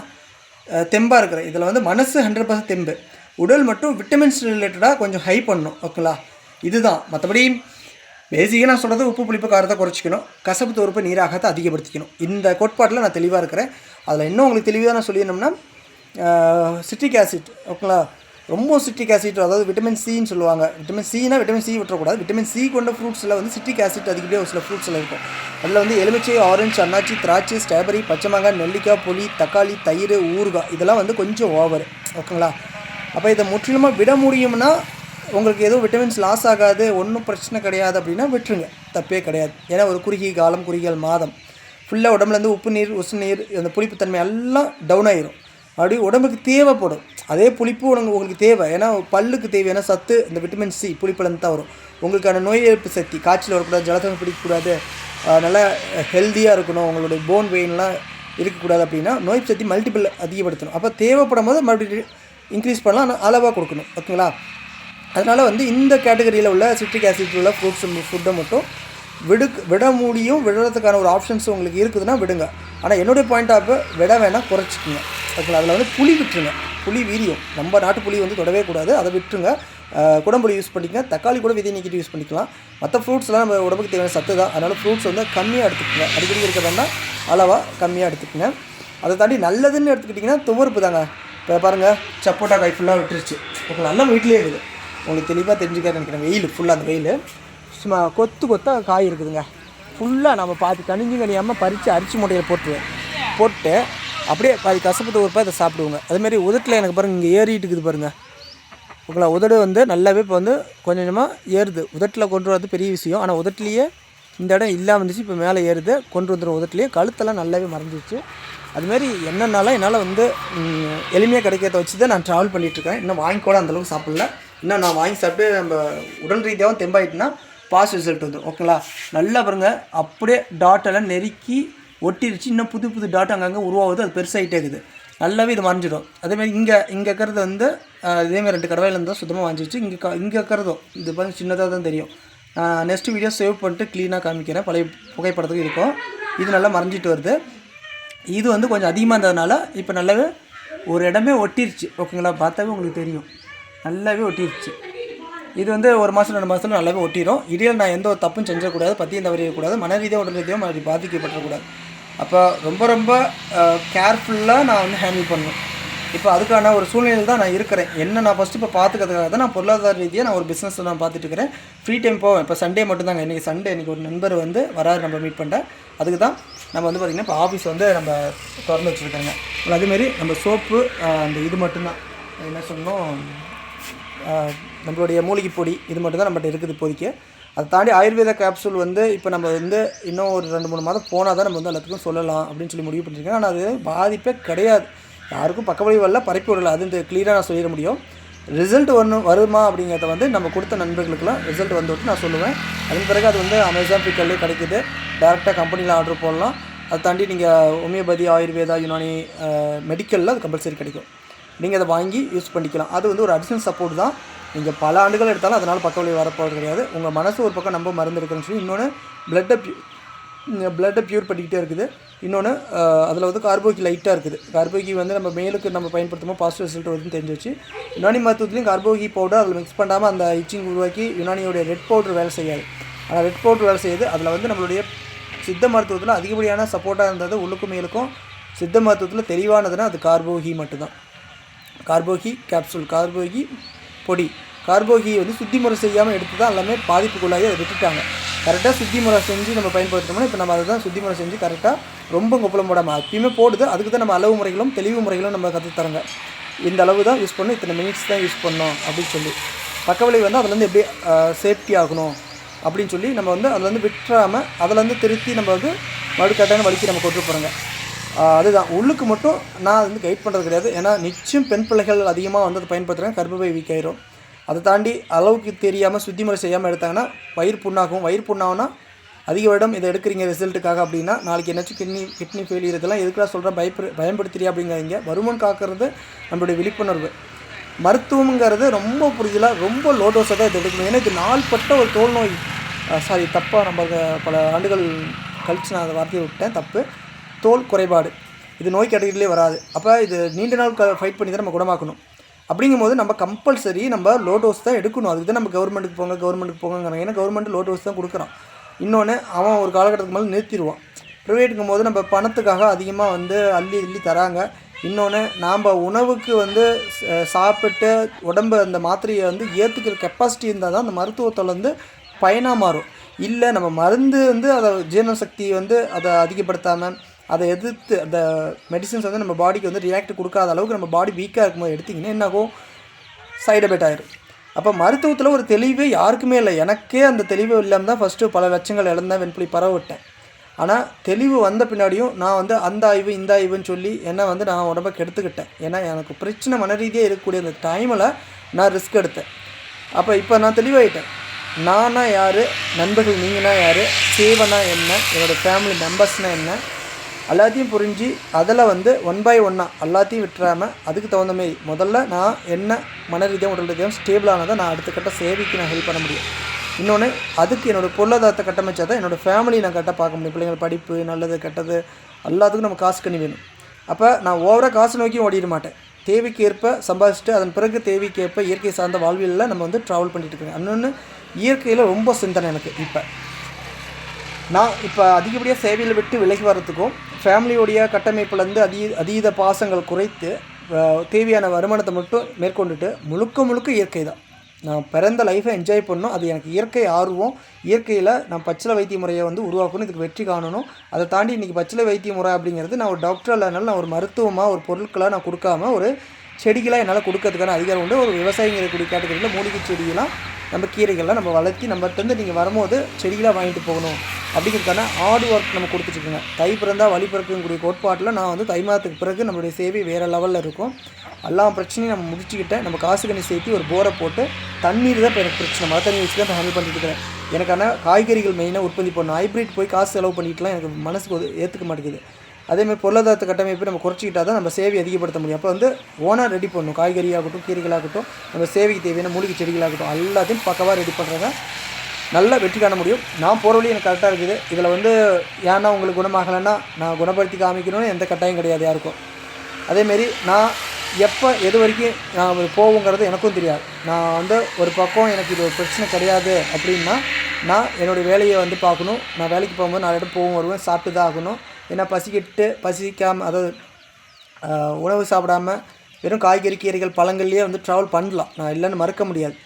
தெம்பாக இருக்கிறேன். இதில் வந்து மனசு 100% தெம்பு, உடல் மட்டும் விட்டமின்ஸ் ரிலேட்டடாக கொஞ்சம் ஹை பண்ணணும். ஓகேங்களா? இதுதான். மற்றபடி பேசிக்காக நான் சொல்கிறது உப்பு புளிப்பு காரத்தை குறைச்சிக்கணும், கசப்பு தோறுப்பு நீராகத்தை அதிகப்படுத்திக்கணும். இந்த கோட்பாட்டில் நான் தெளிவாக இருக்கிறேன். அதில் இன்னும் உங்களுக்கு தெளிவாக நான் சொல்லிடணும்னா சிட்ரிக் ஆசிட். ஓகேங்களா? ரொம்ப சிட்ரிக் ஆசிட், அதாவது விட்டமின் சின்னு சொல்லுவாங்க. விட்டமின் சினா விட்டமின் சி விட்டுறக்கூடாது. விட்டமின் சி கொண்ட ஃப்ரூட்ஸில் வந்து சிட்ரிக் ஆசிட் அதிகப்படியாக ஒரு சில ஃப்ரூட்ஸில் இருக்கும். அதில் வந்து எலுமிச்சை, ஆரஞ்சு, அன்னாச்சி, திராட்சை, ஸ்ட்ராபெரி, பச்சை மாங்காய், நெல்லிக்காய், புளி, தக்காளி, தயிர், ஊறுகாய், இதெல்லாம் வந்து கொஞ்சம் ஓவர். ஓகேங்களா? அப்போ இதை முற்றிலுமாக விட முடியும்னா உங்களுக்கு எதுவும் விட்டமின்ஸ் லாஸ் ஆகாது, ஒன்றும் பிரச்சனை கிடையாது அப்படின்னா விட்டுருங்க, தப்பே கிடையாது. ஏன்னா ஒரு குறுகிய காலம், குறுகிய மாதம் ஃபுல்லாக உடம்புலேருந்து உப்பு நீர், உசு நீர், அந்த புளிப்புத்தன்மை எல்லாம் டவுன் ஆயிரும். அப்படி உடம்புக்கு தேவைப்படும் அதே புளிப்பு உங்களுக்கு தேவை. ஏன்னா பல்லுக்கு தேவையான சத்து இந்த விட்டமின் சி புளிப்புலேருந்து தான் வரும். உங்களுக்கான நோய் எதிர்ப்பு சக்தி, காய்ச்சல் வரக்கூடாது, ஜலத்தம் பிடிக்கக்கூடாது, நல்லா ஹெல்த்தியாக இருக்கணும், உங்களுடைய போன் வெயின்லாம் இருக்கக்கூடாது அப்படின்னா நோய் சக்தி மல்டிபிள் அதிகப்படுத்தணும். அப்போ தேவைப்படும் போது மறுபடியும் இன்க்ரீஸ் பண்ணலாம், ஆனால் அளவாக கொடுக்கணும். ஓகேங்களா? அதனால் வந்து இந்த கேட்டகரியில் உள்ள சிட்ரிக் ஆசிட் உள்ள ஃப்ரூட்ஸ் ஃபுட்டை மட்டும் விட முடியும். விடுறதுக்கான ஒரு ஆப்ஷன்ஸ் உங்களுக்கு இருக்குதுன்னா விடுங்க. ஆனால் என்னுடைய பாயிண்ட் ஆஃப் விட வேணால் குறைச்சிக்குங்க. ஓகேங்களா? அதில் வந்து புளி விட்டுருங்க. புளி வீரியம், நம்ம நாட்டு புளி வந்து தொடவே கூடாது, அதை விட்டுருங்க. குடம்புளி யூஸ் பண்ணிக்கங்க. தக்காளி கூட விதை நீக்கிட்டு யூஸ் பண்ணிக்கலாம். மற்ற ஃப்ரூட்ஸ்லாம் நம்ம உடம்புக்கு தேவையான சத்து தான். அதனால் ஃப்ரூட்ஸ் வந்து கம்மியாக எடுத்துக்கோங்க. அடிக்கடி இருக்க வேண்டாம், அளவாக கம்மியாக எடுத்துக்கோங்க. அதை தாண்டி நல்லதுன்னு எடுத்துக்கிட்டிங்கன்னா துவர்ப்பு தாங்க. இப்போ பாருங்கள், சப்போட்டா காய் ஃபுல்லாக விட்டுருச்சு. ஓகே, நல்லா வீட்டிலே இருக்குது. உங்களுக்கு தெளிவாக தெரிஞ்சுக்க நினைக்கிறேன். வெயில் ஃபுல்லாக, அந்த வெயில் சும்மா கொத்தாக காய் இருக்குதுங்க. ஃபுல்லாக நம்ம பார்த்து கனிஞ்சு கனியாமல் பறித்து அரிசி மூட்டையில் போட்டு அப்படியே பாதி கசப்பு தூர்ப்பாக இதை சாப்பிடுவோங்க. அதுமாரி உதட்டில் எனக்கு பாருங்கள் இங்கே ஏறிட்டு இருக்குது பாருங்கள். ஓகேங்களா? உதடு வந்து நல்லாவே இப்போ வந்து கொஞ்சம் கொஞ்சமாக ஏறுது. உதட்டில் கொண்டு வரது பெரிய விஷயம். ஆனால் உதட்டிலேயே இந்த இடம் இல்லாமல் இருந்துச்சு, இப்போ மேலே ஏறுது, கொண்டு வந்துடும். உதட்டிலேயே கழுத்தெல்லாம் நல்லாவே மறைஞ்சிச்சு. அதுமாரி என்னென்னாலும் என்னால் வந்து எளிமையாக கிடைக்கிறத வச்சு தான் நான் ட்ராவல் பண்ணிகிட்ருக்கேன். இன்னும் வாங்கி கூட அந்தளவுக்கு சாப்பிடல. இன்னும் நான் வாங்கி சாப்பிட்டு நம்ம உடல் ரீதியாகவும் தெம்பாயிட்டுனா பாஸ் ரிசல்ட் வந்துடும். ஓகேங்களா? நல்லா பாருங்கள், அப்படியே டாட்டெல்லாம் நெருக்கி ஒட்டிருச்சு. இன்னும் புது புது டாட் அங்கங்கே உருவாகுது. அது பெருசாகிட்டே இருக்குது. நல்லாவே இது மறைஞ்சிடும். அதேமாதிரி இங்கே இருக்கிறது வந்து இதேமாதிரி 2 கடவையில் இருந்தால் சுத்தமாக வாங்கிச்சு. இங்கே இருக்கிறதும் இது பார்த்து சின்னதாக தான் தெரியும். நெக்ஸ்ட் வீடியோ சேவ் பண்ணிட்டு க்ளீனாக காமிக்கிறேன். பழைய புகைப்படத்துக்கு இருக்கும். இது நல்லா மறைஞ்சிட்டு வருது. இது வந்து கொஞ்சம் அதிகமாக இருந்ததுனால இப்போ நல்லாவே ஒரு இடமே ஒட்டிருச்சு. ஓகேங்களா? பார்த்தாவே உங்களுக்கு தெரியும், நல்லாவே ஒட்டிருச்சு. இது வந்து 1 மாதம் 2 மாதத்தில் நல்லாவே ஒட்டிடும். இடையில் நான் எந்த ஒரு தப்பும் செஞ்சக்கூடாது, பற்றியும் தவறியக்கூடாது, மன ரீதியாக உடல் ரீதியாக அப்படி பாதிக்கப்படக்கூடாது. அப்போ ரொம்ப ரொம்ப கேர்ஃபுல்லாக நான் வந்து ஹேண்டில் பண்ணணும். இப்போ அதுக்கான ஒரு சூழ்நிலையில் தான் நான் இருக்கிறேன். என்ன நான் ஃபஸ்ட்டு இப்போ பார்த்துக்கிறதுக்காக தான் நான் பொருளாதார ரீதியாக நான் ஒரு பிஸ்னஸ் நான் பார்த்துட்டு இருக்கிறேன். ஃப்ரீ டைம் போவேன். இப்போ சண்டே மட்டும்தாங்க. இன்றைக்கி சண்டே, இன்றைக்கி ஒரு நண்பர் வந்து வராரு, நம்ம மீட் பண்ணிட்டேன். அதுக்கு தான் நம்ம வந்து பார்த்திங்கன்னா இப்போ ஆஃபீஸ் வந்து நம்ம திறந்து வச்சுருக்காங்க. அதேமாரி நம்ம சோப்பு அந்த இது மட்டும்தான் என்ன சொன்னோம், நம்மளுடைய மூலிகை பொடி இது மட்டும்தான் நம்மகிட்ட இருக்குது இப்போதைக்கு. அதை தாண்டி ஆயுர்வேத கேப்சூல் வந்து இப்போ நம்ம வந்து இன்னும் ஒரு 2-3 மாதம் போனால் தான் நம்ம வந்து எல்லாத்துக்கும் சொல்லலாம் அப்படின்னு சொல்லி முடிவு பண்ணியிருக்கேன். ஆனால் அது பாதிப்பே கிடையாது, யாருக்கும் பக்கவழி வரல, பரப்பி விடலை. அது இந்த கிளியராக நான் சொல்லிட முடியும். ரிசல்ட் வருமா அப்படிங்கிறத வந்து நம்ம கொடுத்த நண்பர்களுக்கெல்லாம் ரிசல்ட் வந்துவிட்டு நான் சொல்லுவேன். அதன் பிறகு அது வந்து அமேசான் ஃப்ளிப்கார்ட்லேயே கிடைக்குது. டேரெக்டாக கம்பெனியில் ஆர்டர் போடலாம். அதை தாண்டி நீங்கள் ஹோமியோபதி, ஆயுர்வேதா, யுனானி, மெடிக்கலில் அது கம்பல்சரி கிடைக்கும். நீங்கள் அதை வாங்கி யூஸ் பண்ணிக்கலாம். அது வந்து ஒரு அடிஷனல் சப்போர்ட் தான். நீங்கள் பல ஆண்டுகள் எடுத்தாலும் அதனால் பக்கவழி வரப்போகிறது கிடையாது. உங்கள் மனசு ஒரு பக்கம் நம்ம மருந்து இருக்குன்னு சொல்லி, இன்னொன்று பிளட்டை ப்யூர் பண்ணிக்கிட்டே இருக்குது. இன்னொன்று அதில் வந்து கார்போகி லைட்டாக இருக்குது. கார்போகி வந்து நம்ம மேலுக்கு நம்ம பயன்படுத்தும்போது பாசிட்டிவ் ரிசல்ட் வருதுன்னு தெரிஞ்சு வச்சு, யுனானி மருத்துவத்துலேயும் கார்போகி பவுடர் அதில் மிக்ஸ் பண்ணாமல் அந்த இச்சிங் உருவாக்கி யுனானியோடைய ரெட் பவுடர் வேலை செய்யாது. ஆனால் ரெட் பவுடர் வேலை செய்யுது. அதில் வந்து நம்மளுடைய சித்த மருத்துவத்தில் அதிகப்படியான சப்போர்ட்டாக இருந்தது உள்ளுக்கும் மேலுக்கும். சித்த மருத்துவத்தில் தெளிவானதுன்னா அது கார்போகி மட்டும்தான். கார்போகி கேப்சூல், கார்போகி பொடி, கார்போகி வந்து சுத்தி முறை செய்யாமல் எடுத்து தான் எல்லாமே பாதிப்புக்குள்ளாகி அதை விட்டுட்டாங்க. கரெக்டாக சுத்தி முறை செஞ்சு நம்ம பயன்படுத்தினோம்னா இப்போ நம்ம அதை தான் சுத்தி முறை செஞ்சு கரெக்டாக ரொம்ப கொப்பளம் போடாமல் எப்பயுமே போடுது. அதுக்கு தான் நம்ம அளவு முறைகளும் தெளிவு முறைகளும் நம்ம கற்றுத்தரங்க. இந்த அளவு தான் யூஸ் பண்ணணும், இத்தனை மினிட்ஸ் தான் யூஸ் பண்ணணும் அப்படின்னு சொல்லி. பக்கவிளை வந்து அதுலேருந்து எப்படி சேஃப்டி ஆகணும் அப்படின்னு சொல்லி நம்ம வந்து அதில் வந்து விட்டுறாமல் அதிலேருந்து திருத்தி நம்ம வந்து மறுக்கட்டான வலிக்கு நம்ம கொண்டு போகிறோங்க. அதுதான் உள்ளுக்கு மட்டும் நான் வந்து கைட் பண்ணுறது கிடையாது. ஏன்னா நிச்சயம் பெண் பிள்ளைகள் அதிகமாக வந்து அதை பயன்படுத்துகிறாங்க, கர்ப்பப்பை வீக் ஆயிரும். அதை தாண்டி அளவுக்கு தெரியாமல் சுத்தி முறை செய்யாமல் எடுத்தாங்கன்னா வயிறு புண்ணாகும். வயிறு புண்ணாகும்னா அதிக வருடம் இதை எடுக்கிறீங்க ரிசல்ட்டுக்காக அப்படின்னா நாளைக்கு என்னாச்சும் கிட்னி ஃபெயிலியர் இதெல்லாம் எதுக்குலாம் சொல்கிறேன், பயன்படுத்துறியா அப்படிங்கிறீங்க. வருமானம் காக்கிறது நம்மளுடைய விழிப்புணர்வு. மருத்துவங்கிறது ரொம்ப புரிதலாக ரொம்ப லோ டோஸாக தான் இதை எடுக்கணும். ஏன்னா இது நாள்பட்ட ஒரு தோல் நோய். தப்பாக நம்ம பல ஆண்டுகள் கழித்து நான் அதை வார்த்தையை விட்டேன், தப்பு. தோல் குறைபாடு இது நோய் கேட்டகரியிலே வராது. அப்போ இது நீண்ட நாள் ஃபைட் பண்ணி தான் நம்ம குணமாக்கணும். அப்படிங்கும்போது நம்ம கம்பல்சரி நம்ம லோ டோஸ் தான் எடுக்கணும். அதுக்கு தான் நம்ம கவர்மெண்ட்டுக்கு போங்கிறாங்க. ஏன்னா கவர்மெண்ட் லோ டோஸ் தான் கொடுக்குறான். இன்னொன்று அவன் ஒரு காலகட்டத்துக்கு மேலே நிறுத்திடுவான். ப்ரைவேட்டுக்கும் போது நம்ம பணத்துக்காக அதிகமாக வந்து அள்ளி தராங்க. இன்னொன்று நாம் உணவுக்கு வந்து சாப்பிட்டு உடம்பு அந்த மாத்திரையை வந்து ஏற்றுக்கிற கெப்பாசிட்டி இருந்தால் தான் அந்த மருத்துவத்தில் வந்து பயனாக மாறும். இல்லை நம்ம மருந்து வந்து அதை ஜீரண சக்தி வந்து அதை அதிகப்படுத்தாமல் அதை எதிர்த்து அந்த மெடிசன்ஸ் வந்து நம்ம பாடிக்கு வந்து ரியாக்ட் கொடுக்காத அளவுக்கு நம்ம பாடி வீக்காக இருக்கும்போது எடுத்திங்கன்னா என்னாகும், சைடு எஃபெக்ட் ஆகிடும். அப்போ மருத்துவத்தில் ஒரு தெளிவே யாருக்குமே இல்லை. எனக்கே அந்த தெளிவு இல்லாமல் தான் ஃபஸ்ட்டு பல லட்சங்கள் இழந்தேன், வெண்புலி பரவ விட்டேன். ஆனால் தெளிவு வந்த பின்னாடியும் நான் வந்து அந்த ஆய்வு இந்த ஆய்வுன்னு சொல்லி என்ன வந்து நான் உடம்பை கெடுத்துக்கிட்டேன். ஏன்னா எனக்கு பிரச்சனை மன ரீதியாக இருக்கக்கூடிய அந்த டைமில் நான் ரிஸ்க் எடுத்தேன். அப்போ இப்போ நான் தெளிவாகிட்டேன். நானா யார், நண்பர்கள் நீங்கள்னா யார், சேவனா என்ன, என்னோடய ஃபேமிலி மெம்பர்ஸ்னால் என்ன, எல்லாத்தையும் புரிஞ்சு அதில் வந்து 1 by 1 எல்லாத்தையும் விட்டுறாமல் அதுக்கு தகுந்த மாரி முதல்ல நான் என்ன மன ரீதியாக உடல் ரீதியாக ஸ்டேபிளானதை நான் அடுத்த கட்ட சேவைக்கு நான் ஹெல்ப் பண்ண முடியும். இன்னொன்று அதுக்கு என்னோடய பொருளாதாரத்தை கட்டமைச்சா தான் என்னோடய ஃபேமிலி நான் கரெக்டாக பார்க்க முடியும். பிள்ளைங்கள் படிப்பு நல்லது கெட்டது எல்லாத்துக்கும் நம்ம காசு கண்ணி வேணும். அப்போ நான் ஓவராக காசு நோக்கியும் ஓடிட மாட்டேன். தேவைக்கு ஏற்ப சம்பாதிச்சுட்டு அதன் பிறகு தேவைக்கு ஏற்ப இயற்கை சார்ந்த வாழ்வியலில் நம்ம வந்து ட்ராவல் பண்ணிகிட்டு இருக்கேன். இன்னொன்று இயற்கையில் ரொம்ப சிந்தனை எனக்கு. நான் இப்போ அதிகப்படியாக சேவையில் விட்டு விலகி வர்றதுக்கும் ஃபேமிலியோடைய கட்டமைப்புலேருந்து அதீத பாசங்கள் குறைத்து தேவையான வருமானத்தை மட்டும் மேற்கொண்டுட்டு முழுக்க இயற்கை தான். நான் பிறந்த லைஃப்பை என்ஜாய் பண்ணணும். அது எனக்கு இயற்கை ஆர்வம். இயற்கையில் நான் பச்சிலை வைத்திய முறையை வந்து உருவாக்கணும், இதுக்கு வெற்றி காணணும். அதை தாண்டி இன்றைக்கி பச்சிலை வைத்திய முறை அப்படிங்கிறது நான் ஒரு டாக்டர் இல்லைனாலும் நான் ஒரு மருத்துவமாக ஒரு பொருட்களாக நான் கொடுக்காம ஒரு செடிகளாக என்னால் கொடுக்கறதுக்கான அதிகாரம் உண்டு. ஒரு விவசாயிங்கிற கூடிய கேட்டகரியில் மூலிகை செடிகளாக நம்ம கீரைகள்லாம் நம்ம வளர்த்தி நம்மகிட்டருந்து நீங்கள் வரும்போது செடிகளாக வாங்கிட்டு போகணும் அப்படிங்கிறதுக்கான ஹார்ட் ஒர்க் நம்ம கொடுத்துட்ருக்கோங்க. தை பிறந்தால் வழி பிறக்குங்கக்கூடிய கோட்பாட்டில் நான் வந்து தை மாதத்துக்கு பிறகு நம்மளுடைய சேவை வேறு லெவலில் இருக்கும். எல்லா பிரச்சனையும் நம்ம முடிச்சுக்கிட்டேன். நம்ம காசு கண்ணி சேர்த்து ஒரு போரை போட்டு தண்ணீர் தான் இப்போ எனக்கு பிரச்சனை. மழை தண்ணி வச்சு தான் இப்போ ஹேண்டில் பண்ணிட்டு இருக்கிறேன். எனக்கான காய்கறிகள் மெயினாக உற்பத்தி பண்ணணும். ஹைப்ரிட் போய் காசு செலவு பண்ணிட்டுலாம் எனக்கு மனசுக்கு ஏற்றுக்க மாட்டேங்குது. அதேமாதிரி பொருளாதாரத்தை கட்டமைப்பு நம்ம குறைச்சிக்கிட்டா தான் நம்ம சேவை அதிகப்படுத்த முடியும். அப்போ வந்து ஓனாக ரெடி பண்ணணும். காய்கறியாகட்டும், கீரைகளாகட்டும், நம்ம சேவைக்கு தேவையான மூலிகை செடிகளாகட்டும் எல்லாத்தையும் பக்கவாக ரெடி பண்ணுறத நல்லா வெற்றி காண முடியும். நான் போகிற வழி எனக்கு கரெக்டாக இருக்குது. இதில் வந்து ஏன்னா உங்களுக்கு குணமாகலைன்னா நான் குணப்படுத்தி காமிக்கணும்னு எந்த கட்டாயம் கிடையாது யாருக்கும். அதேமாரி நான் எப்போ எது வரைக்கும் நான் போகுங்கிறது எனக்கும் தெரியாது. நான் வந்து ஒரு பக்கம் எனக்கு இது ஒரு பிரச்சனை கிடையாது அப்படின்னா நான் என்னுடைய வேலையை வந்து பார்க்கணும். நான் வேலைக்கு போகும்போது 4 இடம் போகும் வருவேன், சாப்பிட்டு தான் ஆகணும். ஏன்னா பசிக்காமல் அதாவது உணவு சாப்பிடாமல் வெறும் காய்கறி கீரைகள் பழங்கள்லேயே வந்து ட்ராவல் பண்ணலாம். நான் இல்லைன்னு மறுக்க முடியாது.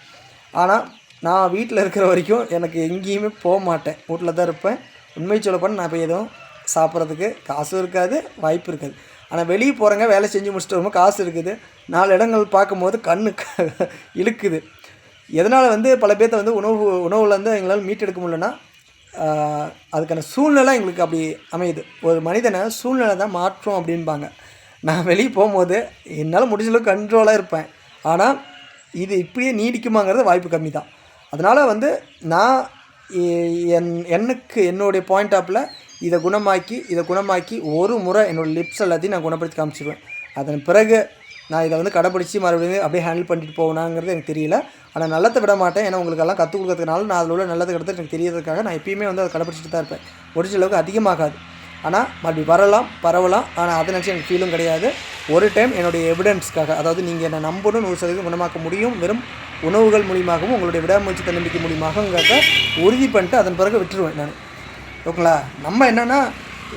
ஆனால் நான் வீட்டில் இருக்கிற வரைக்கும் எனக்கு எங்கேயுமே போக மாட்டேன். வீட்டில் தான் இருப்பேன். உண்மை சொல்லப்போனால் நான் இப்போ எதுவும் சாப்பிட்றதுக்கு காசும் இருக்காது, வாய்ப்பு இருக்காது. ஆனால் வெளியே போகிறேங்க, வேலை செஞ்சு முடிச்சுட்டு வரும்போது காசு இருக்குது. 4 இடங்கள் பார்க்கும்போது கண்ணு இழுக்குது. எதனால் வந்து பல பேர்த்த வந்து உணவுலேருந்து எங்களால் மீட்டெடுக்க முடியலன்னா அதுக்கான சூழ்நிலை எங்களுக்கு அப்படி அமையுது. ஒரு மனிதனை சூழ்நிலை தான் மாற்றும் அப்படின்பாங்க. நான் வெளியே போகும்போது என்னால் முடிஞ்சளவுக்கு கண்ட்ரோலாக இருப்பேன். ஆனால் இது இப்படியே நீடிக்குமாங்கிறது வாய்ப்பு கம்மி தான். அதனால் வந்து நான் என்னுடைய பாயிண்ட் ஆஃபில் இதை குணமாக்கி ஒரு முறை என்னோடய லிப்ஸ் எல்லாத்தையும் நான் குணப்படுத்தி காமிச்சிடுவேன். அதன் பிறகு நான் இதை வந்து கடைப்பிடிச்சி மறுபடியும் அப்படியே ஹேண்டில் பண்ணிட்டு போகணுங்கிறது எனக்கு தெரியல. ஆனால் நல்லதை விட மாட்டேன். ஏன்னா உங்களுக்கெல்லாம் கற்றுக் கொடுக்கறதுனால நான் அதில் உள்ள நல்லது கிடத்து எனக்கு தெரியறதுக்காக நான் எப்பயுமே வந்து அதை கடைப்பிடிச்சிட்டு தான் இருப்பேன். முடிஞ்ச அளவுக்கு அதிகமாகாது. ஆனால் மறுபடி பரவலாம். ஆனால் அதை நினச்சி எனக்கு ஃபீலும் கிடையாது. ஒரு டைம் என்னுடைய எவிடன்ஸ்க்காக, அதாவது நீங்கள் என்னை நம்பணும் 100% குணமாக்க முடியும் வெறும் உணவுகள் மூலியமாகவும் உங்களுடைய விடாமுயற்சி தன்னம்பிக்கை மூலியமாகங்கிறத உறுதி பண்ணிட்டு அதன் பிறகு விட்டுருவேன் நான். ஓகேங்களா? நம்ம என்னென்னா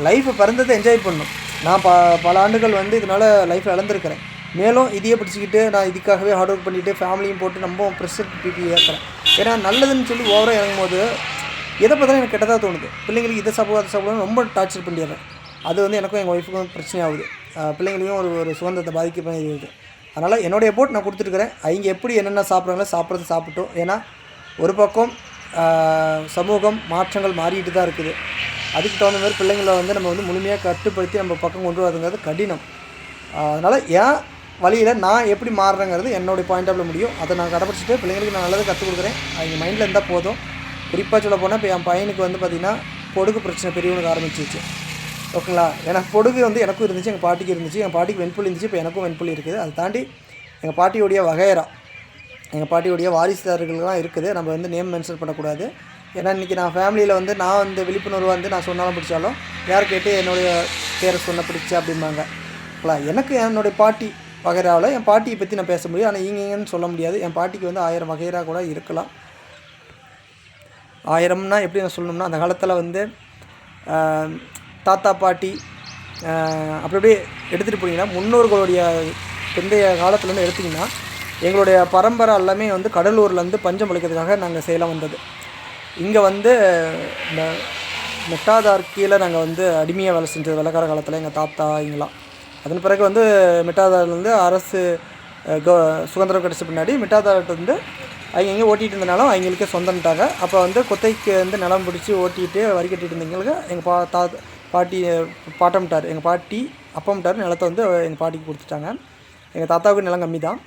லைஃப்பை பிறந்ததை என்ஜாய் பண்ணணும். நான் பல ஆண்டுகள் வந்து இதனால் லைஃப்பில் இழந்திருக்கிறேன். மேலும் இதையே பிடிச்சிக்கிட்டு நான் இதுக்காகவே ஹார்ட் ஒர்க் பண்ணிவிட்டு ஃபேமிலியும் போட்டு நம்ம ப்ரெஷர் பிபி ஏற்றுறேன். ஏன்னா நல்லதுன்னு சொல்லி ஓவராக இறங்கும் போது எதை பார்த்தாலும் எனக்கு கெட்டதாக தோணுது. பிள்ளைங்களுக்கு இதை சாப்பிடுவோம் ரொம்ப டார்ச்சர் பண்ணிடுறேன். அது வந்து எனக்கும் எங்கள் ஒய்ஃபுக்கும் பிரச்சனையாகுது. பிள்ளைங்களையும் ஒரு சுதந்திரத்தை பாதிக்க இருக்குது. அதனால் என்னுடைய போட் நான் கொடுத்துருக்குறேன். அவங்க எப்படி என்னென்ன சாப்பிட்றாங்களோ சாப்பிட்டோம். ஏன்னா ஒரு பக்கம் சமூகம் மாற்றங்கள் மாறிட்டு தான் இருக்குது. அதுக்கு தகுந்த மாதிரி பிள்ளைங்களை வந்து நம்ம வந்து முழுமையாக கட்டுப்படுத்தி நம்ம பக்கம் கொண்டு வரதுங்கிறது கடினம். அதனால் ஏன் வழியில் நான் எப்படி மாறுறேங்கிறது என்னுடைய பாயிண்ட் ஆஃப்ல முடியும். அதை நான் கடைப்பிடிச்சிட்டு பிள்ளைங்களுக்கு நான் நல்லதை கற்றுக் கொடுக்குறேன். அவங்க மைண்டில் இருந்தால் போதும். குறிப்பாக சொல்ல போனால் இப்போ என் பையனுக்கு வந்து பார்த்திங்கன்னா பொடுகு பிரச்சனை பெரியவனுக்கு ஆரம்பிச்சிச்சு. ஓகேங்களா? ஏன்னா பொடுகு வந்து எனக்கும் இருந்துச்சு, எங்கள் பாட்டிக்கு இருந்துச்சு. என் பாட்டிக்கு வெண்புள்ளி இருந்துச்சு, இப்போ எனக்கும் வெண்புள்ளி இருக்குது. அதை தாண்டி எங்கள் பாட்டியோடைய வகையறா, எங்கள் பாட்டியோடைய வாரிசுதாரர்கள்லாம் இருக்குது. நம்ம வந்து நேம் மென்ஷன் பண்ணக்கூடாது. ஏன்னா இன்றைக்கி நான் ஃபேமிலியில் வந்து நான் வந்து விழிப்புணர்வு வந்து நான் சொன்னாலும் பிடிச்சாலும் யார் கேட்டு என்னுடைய பேரை சொன்ன பிடிச்சா அப்படிம்பாங்க. ஓகேங்களா? எனக்கு என்னுடைய பாட்டி வகைராவில் என் பாட்டியை பற்றி நான் பேச முடியும். ஆனால் இங்கேன்னு சொல்ல முடியாது. என் பாட்டிக்கு வந்து 1000 வகைரா கூட இருக்கலாம். 1000னா எப்படி நான் சொல்லணும்னா அந்த காலத்தில் வந்து தாத்தா பாட்டி அப்படி அப்படியே எடுத்துகிட்டு போனீங்கன்னா முன்னோர்களுடைய பிந்தைய காலத்துலேருந்து எடுத்திங்கன்னா எங்களுடைய பரம்பரை எல்லாமே வந்து கடலூர்லேருந்து பஞ்சம் பழிக்கிறதுக்காக நாங்கள் சேலம் வந்தது. இங்கே வந்து இந்த மெட்டாதார் கீழே நாங்கள் வந்து அடிமையாக வேலை செஞ்சது வெள்ளக்கார காலத்தில் எங்கள் தாத்தா இங்கெல்லாம். அதன் பிறகு வந்து மெட்டாதார்லேருந்து அரசு சுதந்திரம் கிடச்ச பின்னாடி மெட்டாதார்கிட்ட வந்து அவங்க எங்கே ஓட்டிகிட்டு இருந்தனாலும் அவங்களுக்கே சொந்தம்ட்டாங்க. அப்போ வந்து கொத்தைக்கு வந்து நிலம் பிடிச்சி ஓட்டிகிட்டு வரி கட்டிகிட்டு இருந்தவங்களுக்கு எங்கள் பாட்டி பாட்டம்ட்டார். எங்கள் பாட்டி அப்பம்ட்டார் நிலத்தை வந்து எங்கள் பாட்டிக்கு கொடுத்துட்டாங்க. எங்கள் தாத்தாவுக்கு நிலம் கம்மி தான்.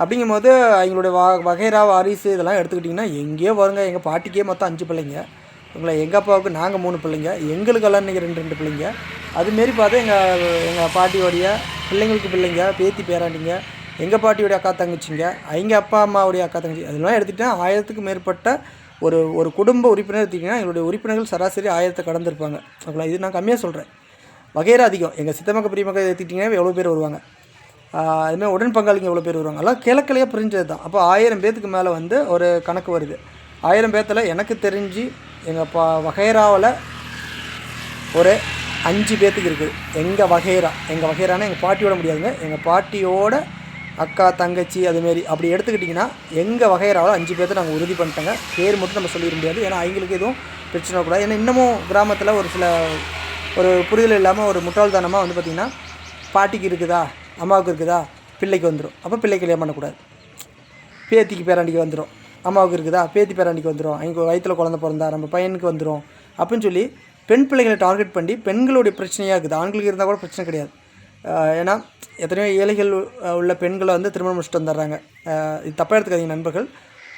அப்படிங்கும்போது அவங்களுடைய வகைரா வாரிசு இதெல்லாம் எடுத்துக்கிட்டிங்கன்னா எங்கேயோ வருங்க. எங்கள் பாட்டிக்கே மொத்தம் 5 பிள்ளைங்க. உங்களை எங்கள் அப்பாவுக்கு நாங்கள் 3 பிள்ளைங்க, எங்களுக்கெல்லாம் இன்றைக்கி 2 பிள்ளைங்க. அதுமாரி பார்த்தா எங்கள் பாட்டியோடைய பிள்ளைங்களுக்கு பிள்ளைங்க, பேத்தி பேராண்டிங்க, எங்கள் பாட்டியோடைய அக்கா தங்கச்சிங்க, அவங்க அப்பா அம்மாவுடைய அக்கா தங்கச்சி, அதெல்லாம் எடுத்துகிட்டேன் 1000க்கும் மேற்பட்ட ஒரு குடும்ப உறுப்பினர் எடுத்திங்கன்னா எங்களுடைய உறுப்பினர்கள் சராசரி 1000 கடந்திருப்பாங்க. ஓகேங்களா? இது நான் கம்மியாக சொல்கிறேன். வகைரா அதிகம். எங்கள் சித்தமக்க பெரியமக்க எடுத்துக்கிட்டிங்கன்னா எவ்வளோ பேர் வருவாங்க. அதுமாதிரி உடன் பங்காளிங்க எவ்வளோ பேர் வருவாங்க. எல்லாம் கிழக்கிலையாக பிரிஞ்சது தான். அப்போ 1000 பேத்துக்கு மேலே வந்து ஒரு கணக்கு வருது. 1000 பேர்த்தில் எனக்கு தெரிஞ்சு எங்கள் வகைராவில் ஒரு 5 பேத்துக்கு இருக்குது. எங்கள் வகைரானா எங்கள் பாட்டியோட முடியாதுங்க. எங்கள் பாட்டியோட அக்கா தங்கச்சி அதுமாரி அப்படி எடுத்துக்கிட்டிங்கன்னா எங்கள் வகைராவில் 5 பேர்த்தை நாங்கள் உறுதி பண்ணிட்டோங்க. பேர் மட்டும் நம்ம சொல்லிட முடியாது. ஏன்னா அவங்களுக்கு எதுவும் பிரச்சனை கூடாது. ஏன்னா இன்னமும் கிராமத்தில் ஒரு புரிதல் இல்லாமல் ஒரு முட்டாள்தனமாக வந்து பார்த்திங்கன்னா பாட்டிக்கு இருக்குதா அம்மாவுக்கு இருக்குதா பிள்ளைக்கு வந்துடும். அப்போ பிள்ளை கல்யாணம் பண்ணக்கூடாது, பேத்திக்கு பேராண்டிக்கு வந்துடும். அம்மாவுக்கு இருக்குதா, பேத்தி பேராண்டிக்கு வந்துடும், அவங்க வயிற்றில் குழந்தை பிறந்தா நம்ம பையனுக்கு வந்துடும் அப்படின்னு சொல்லி பெண் பிள்ளைகளை டார்கெட் பண்ணி பெண்களுடைய பிரச்சனையாக இருக்குது. ஆண்களுக்கு இருந்தால் கூட பிரச்சனை கிடையாது. ஏன்னா எத்தனையோ ஏழைகள் உள்ள பெண்களை வந்து திருமணம் முடிச்சுட்டு வந்துடுறாங்க. இது தப்பாக எடுத்துக்காதீங்க நண்பர்கள்.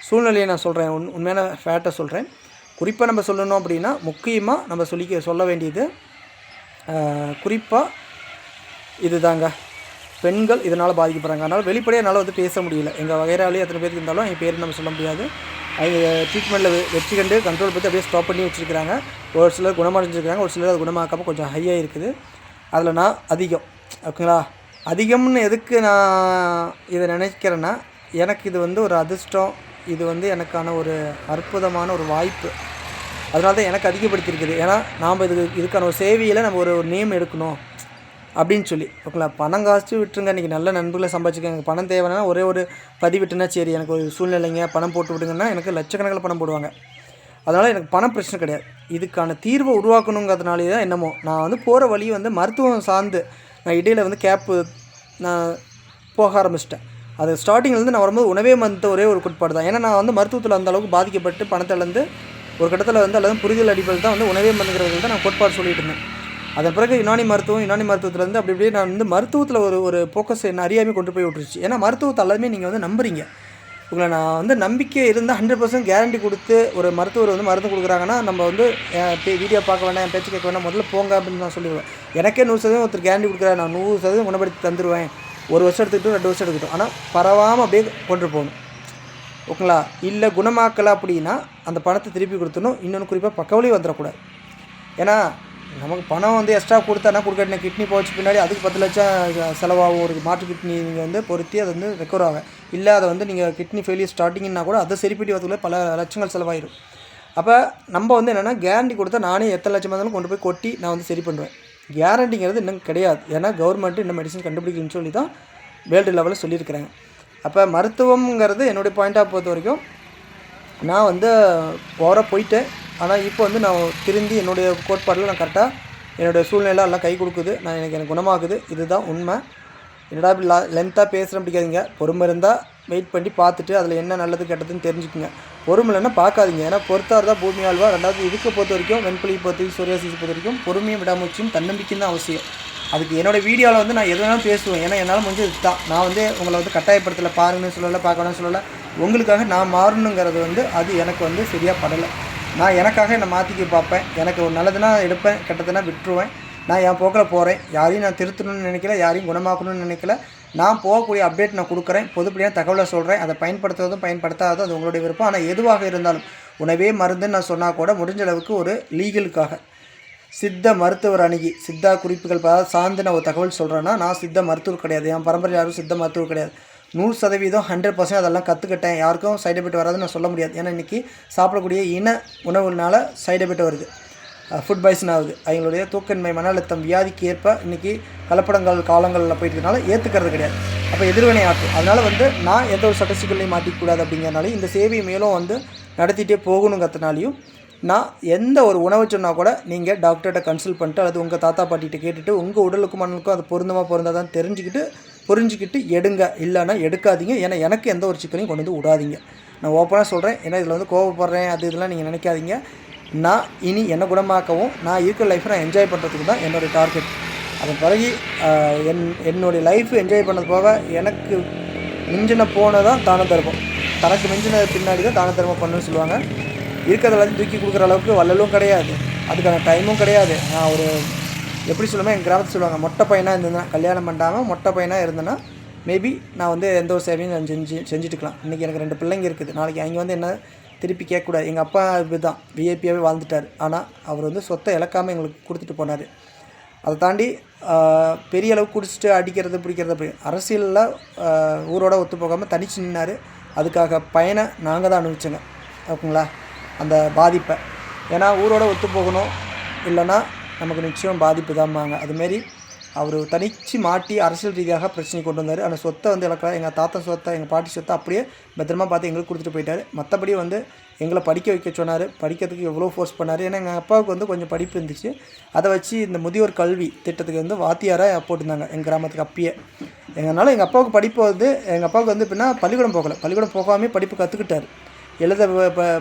சூழ்நிலையை நான் சொல்கிறேன், உண்மையான ஃபேக்டை சொல்கிறேன். குறிப்பாக நம்ம சொல்லணும் அப்படின்னா முக்கியமாக நம்ம சொல்ல வேண்டியது குறிப்பாக இது தாங்க, பெண்கள் இதனால் பாதிக்கப்படுறாங்க. அதனால் வெளிப்படையாக என்னால் வந்து பேச முடியல. எங்கள் வகைராலே எத்தனை பேருக்கு இருந்தாலும் என் பேர் நம்ம சொல்ல முடியாது. அவங்க ட்ரீட்மெண்ட்டில் வெற்றி கண்டு கண்ட்ரோல் பற்றி அப்படியே ஸ்டாப் பண்ணி வச்சுருக்கிறாங்க. ஒரு சிலர் குணமடைஞ்சிருக்கிறாங்க, ஒரு சிலர் அது குணமாக்காமல் கொஞ்சம் ஹையாக இருக்குது. அதில் நான் அதிகம், ஓகேங்களா. அதிகம்னு எதுக்கு நான் இதை நினைக்கிறேன்னா, எனக்கு இது வந்து ஒரு அதிர்ஷ்டம், இது வந்து எனக்கான ஒரு அற்புதமான ஒரு வாய்ப்பு. அதனால தான் எனக்கு அதிகப்படுத்தியிருக்குது. ஏன்னா நாம் இதுக்கான ஒரு சேவையில் நம்ம ஒரு நேம் எடுக்கணும் அப்படின்னு சொல்லி, ஓகேங்களா. பணம் காசு விட்டுருங்க, இன்றைக்கி நல்ல நண்பர்களை சம்பாதிச்சுக்க. எனக்கு பணம் தேவைன்னா ஒரே ஒரு பதிவிட்டுனா சரி, எனக்கு ஒரு சூழ்நிலைங்க பணம் போட்டு விடுங்கன்னா எனக்கு லட்சக்கணக்கில் பணம் போடுவாங்க. அதனால் எனக்கு பணம் பிரச்சனை கிடையாது. இதுக்கான தீர்வை உருவாக்கணுங்கிறதுனாலே தான் என்னமோ நான் வந்து போகிற வழி வந்து மருத்துவம் சார்ந்து நான் இடையில் வந்து நான் போக ஆரம்பிச்சிட்டேன். அது ஸ்டார்டிங்லேருந்து நான் வரும்போது உணவே மருந்த ஒரே ஒரு கோட்பாடு தான். ஏன்னா நான் வந்து மருத்துவத்தில் அந்த அளவுக்கு பாதிக்கப்பட்டு பணத்திலேருந்து ஒரு கட்டத்தில் வந்து அல்லது புரிதல் அடிப்படையில் தான் வந்து உணவே மருந்துங்கிறது தான் நான் கோட்பாடு சொல்லிட்டு இருந்தேன். அதன் பிறகு யுனானி மருத்துவத்துலேருந்து அப்படி இப்படியே நான் வந்து மருத்துவத்தில் ஒரு ஃபோக்கஸ் என்ன அறியாமல் கொண்டு போய் விட்டுருச்சு. ஏன்னா மருத்துவத்தை எல்லாமே நீங்கள் வந்து நம்புறீங்க. உங்களை நான் வந்து நம்பிக்கை இருந்தால் 100% கேரண்டி கொடுத்து ஒரு மருத்துவர் வந்து மருந்து கொடுக்குறாங்கன்னா நம்ம வந்து வீடியோ பார்க்க வேண்டாம், என் பேச்சு கேட்க வேண்டாம், முதல்ல போங்க அப்படின்னு நான் சொல்லிடுவேன். எனக்கே 100% ஒருத்தர் கேரண்டி கொடுக்குறாரு, நான் 100% குணப்படுத்தி தந்துடுவேன். 1 வருஷம் எடுத்துக்கிட்டோம், 2 வருஷம் எடுத்துக்கிட்டோம், ஆனால் பரவாமல் அப்படியே கொண்டு போகணும், ஓகேங்களா. இல்லை குணமாக்கலை அப்படின்னா அந்த பணத்தை திருப்பி கொடுத்துடணும். இன்னொன்று குறிப்பாக பக்கவழி வந்துடக்கூடாது. ஏன்னா நமக்கு பணம் வந்து எக்ஸ்ட்ரா கொடுத்தானா கொடுக்கட்டின கிட்னி போச்சு பின்னாடி அதுக்கு 10 லட்சம் செலவாகும். ஒரு மாற்று கிட்னி நீங்கள் வந்து பொருத்தி அதை வந்து ரெக்கவர் ஆகும். இல்லை அதை வந்து நீங்கள் கிட்னி ஃபெயிலியர் ஸ்டார்டிங்னா கூட அதை சரி பண்ணி வரதுக்குள்ளே பல லட்சங்கள் செலவாயிடும். அப்போ நம்ம வந்து என்னென்னா கேரண்டி கொடுத்தா நானே எத்தனை லட்சமாக இருந்தாலும் கொண்டு போய் கொட்டி நான் வந்து சரி பண்ணுவேன். கேரண்டிங்கிறது இன்னும் கிடையாது. ஏன்னா கவர்மெண்ட்டு இன்னும் மெடிசன் கண்டுபிடிக்கணும்னு சொல்லி தான் வேர்ல்டு லெவலில் சொல்லியிருக்கிறாங்க. அப்போ மருத்துவங்கிறது என்னுடைய பாயிண்டாக பொறுத்த வரைக்கும் நான் வந்து போயிட்டேன். ஆனால் இப்போ வந்து நான் திருந்தி என்னுடைய கோட்பாடில் நான் கரெக்டாக என்னுடைய சூழ்நிலை எல்லாம் கை கொடுக்குது. எனக்கு குணமாகுது. இதுதான் உண்மை. என்னடா இப்படி லென்த்தாக பேசுகிறேன் பிடிக்காதீங்க. பொறுமை இருந்தால் வெயிட் பண்ணி பார்த்துட்டு அதில் என்ன நல்லது கெட்டதுன்னு தெரிஞ்சுக்குங்க. பொறுமை இல்லைன்னா பார்க்காதீங்க. ஏன்னா பொறுத்தார் தான் பூமி ஆழ்வா. ரெண்டாவது இதுக்கு பொறுத்த வரைக்கும் வெண்புலி பொறுத்த வரைக்கும் சோரியாசிஸ் பொறுத்த வரைக்கும் பொறுமையும் விடாமுயற்சியும் தன்னம்பிக்கையும் தான் அவசியம். அதுக்கு என்னோடய வீடியோவில் வந்து நான் எது வேணாலும் பேசுவேன். ஏன்னா என்னால் முடிஞ்சது இதுதான். நான் வந்து உங்களை வந்து கட்டாயப்படுத்தலை, பாருங்கன்னு சொல்லலை, பார்க்கணும்னு சொல்லலை. உங்களுக்காக நான் மாறணுங்கிறது வந்து அது எனக்கு வந்து சரியாக படலை. நான் எனக்காக என்னை மாற்றிக்க பார்ப்பேன். எனக்கு ஒரு நல்லதுனா எடுப்பேன், கெட்டதுனா விட்டுருவேன். நான் என் போக்கில் போகிறேன். யாரையும் நான் திருத்தணும்னு நினைக்கல, யாரையும் குணமாக்கணும்னு நினைக்கல. நான் போகக்கூடிய அப்டேட் நான் கொடுக்குறேன், பொதுப்படியாக தகவலை சொல்கிறேன். அதை பயன்படுத்துவதும் பயன்படுத்தாததும் அது உங்களுடைய விருப்பம். ஆனால் எதுவாக இருந்தாலும் உணவே மருந்துன்னு நான் சொன்னால் கூட முடிஞ்ச அளவுக்கு ஒரு லீகலுக்காக சித்த மருத்துவர் அணுகி சித்தா குறிப்புகள் சார்ந்து நான் ஒரு தகவல் சொல்கிறேன்னா நான் சித்த மருத்துவர் கிடையாது. என் பரம்பரை யாரும் சித்த மருத்துவர் கிடையாது. 100% 100% அதெல்லாம் கற்றுக்கிட்டேன். யாருக்கும் சைடு எஃபெக்ட் வராதுன்னு நான் சொல்ல முடியாது. ஏன்னா இன்றைக்கி சாப்பிடக்கூடிய இன உணவுனால சைடு எஃபெக்ட் வருது, ஃபுட் பாய்சன் ஆகுது. அவங்களுடைய தூக்கமின்மை, மன அழுத்தம், வியாதிக்கு ஏற்ப இன்றைக்கி கலப்படங்கள் காலங்களில் போயிட்டுனால ஏற்றுக்கிறது கிடையாது. அப்போ எதிர்வினை ஆகும். அதனால் வந்து நான் எந்த ஒரு சட்டசிக்கலையும் மாட்டிக்கூடாது அப்படிங்கிறனாலையும் இந்த சேவையை மேலும் வந்து நடத்திட்டே போகணுங்கிறதுனாலையும் நான் எந்த ஒரு உணவு சொன்னால் கூட நீங்கள் டாக்டர்கிட்ட கன்சல்ட் பண்ணிட்டு அல்லது உங்கள் தாத்தா பாட்டிகிட்ட கேட்டுட்டு உங்கள் உடலுக்கும் மண்ணுக்கும் அது பொருந்தாதான் புரிஞ்சுக்கிட்டு எடுங்க. இல்லைன்னா எடுக்காதீங்க. ஏன்னா எனக்கு எந்த ஒரு சிக்கலையும் கொண்டு வந்து விடாதீங்க. நான் ஓப்பனாக சொல்கிறேன். ஏன்னா இதில் வந்து கோவப்படுறேன் இதெல்லாம் நீங்கள் நினைக்காதீங்க. நான் இனி என்னை குணமாக்கவும் நான் இருக்கிற லைஃப்பை நான் என்ஜாய் பண்ணுறதுக்கு தான் என்னுடைய டார்கெட். அதன் பிறகு என்னுடைய லைஃப் என்ஜாய் பண்ணது போக எனக்கு மிஞ்சின போனதான் தான தர்மம். தனக்கு மிஞ்சின பின்னாடி தான் தான தர்மம் பண்ணுன்னு சொல்லுவாங்க. இருக்கிறதெல்லாம் தூக்கி கொடுக்குற அளவுக்கு வள்ளலும் கிடையாது, அதுக்கான டைமும் கிடையாது. நான் ஒரு எப்படி சொல்லுவேன், எங்கள் கிராமத்தில் சொல்லுவாங்க, மொட்டை பையனாக இருந்ததுன்னா கல்யாணம் பண்ணாமல் மொட்டை பையனாக இருந்தேன்னா மேபி நான் வந்து எந்த ஒரு சேவையும் நான் செஞ்சுட்டுக்கலாம். இன்றைக்கி எனக்கு 2 பிள்ளைங்க இருக்குது. நாளைக்கு அவங்க வந்து என்ன திருப்பி கேட்கக்கூடாது. எங்கள் அப்பா இப்படி தான் விஐபியாகவே வாழ்ந்துட்டார். ஆனால் அவர் வந்து சொத்தை இழக்காமல் எங்களுக்கு கொடுத்துட்டு போனார். அதை தாண்டி பெரிய அளவுக்கு குடிச்சிட்டு அடிக்கிறது பிடிக்கிறது அப்படி அரசியலில் ஊரோட ஒத்து போகாமல் தனிச்சு நின்னார். அதுக்காக பயனை நாங்கள் தான் அனுபவிச்சோங்க, ஓகேங்களா, அந்த பாதிப்பை. ஏன்னா ஊரோட ஒத்து போகணும், இல்லைன்னா நமக்கு நிச்சயம் பாதிப்பு தான்பாங்க. அதுமாரி அவர் தனிச்சு மாட்டி அரசியல் ரீதியாக பிரச்சனை கொண்டு வந்தார். அந்த சொத்தை வந்து இழக்கல. எங்கள் தாத்தா சொத்தை, எங்கள் பாட்டி சொத்தை அப்படியே பத்திரமா பார்த்து எங்களுக்கு கொடுத்துட்டு போயிட்டார். மற்றபடி வந்து எங்களை படிக்க வைக்க சொன்னார். படிக்கிறதுக்கு எவ்வளோ ஃபோர்ஸ் பண்ணார். ஏன்னா எங்கள் அப்பாவுக்கு வந்து கொஞ்சம் படிப்பு இருந்துச்சு. அதை வச்சு இந்த முதியோர் கல்வி திட்டத்துக்கு வந்து வாத்தியாராக போட்டிருந்தாங்க எங்கள் கிராமத்துக்கு அப்பயே. எங்கள் அப்பாவுக்கு படிப்பு வந்து எங்கள் அப்பாவுக்கு வந்து எப்படின்னா பள்ளிக்கூடம் போகலை. பள்ளிக்கூடம் போகாமே படிப்பு கற்றுக்கிட்டார். எழுத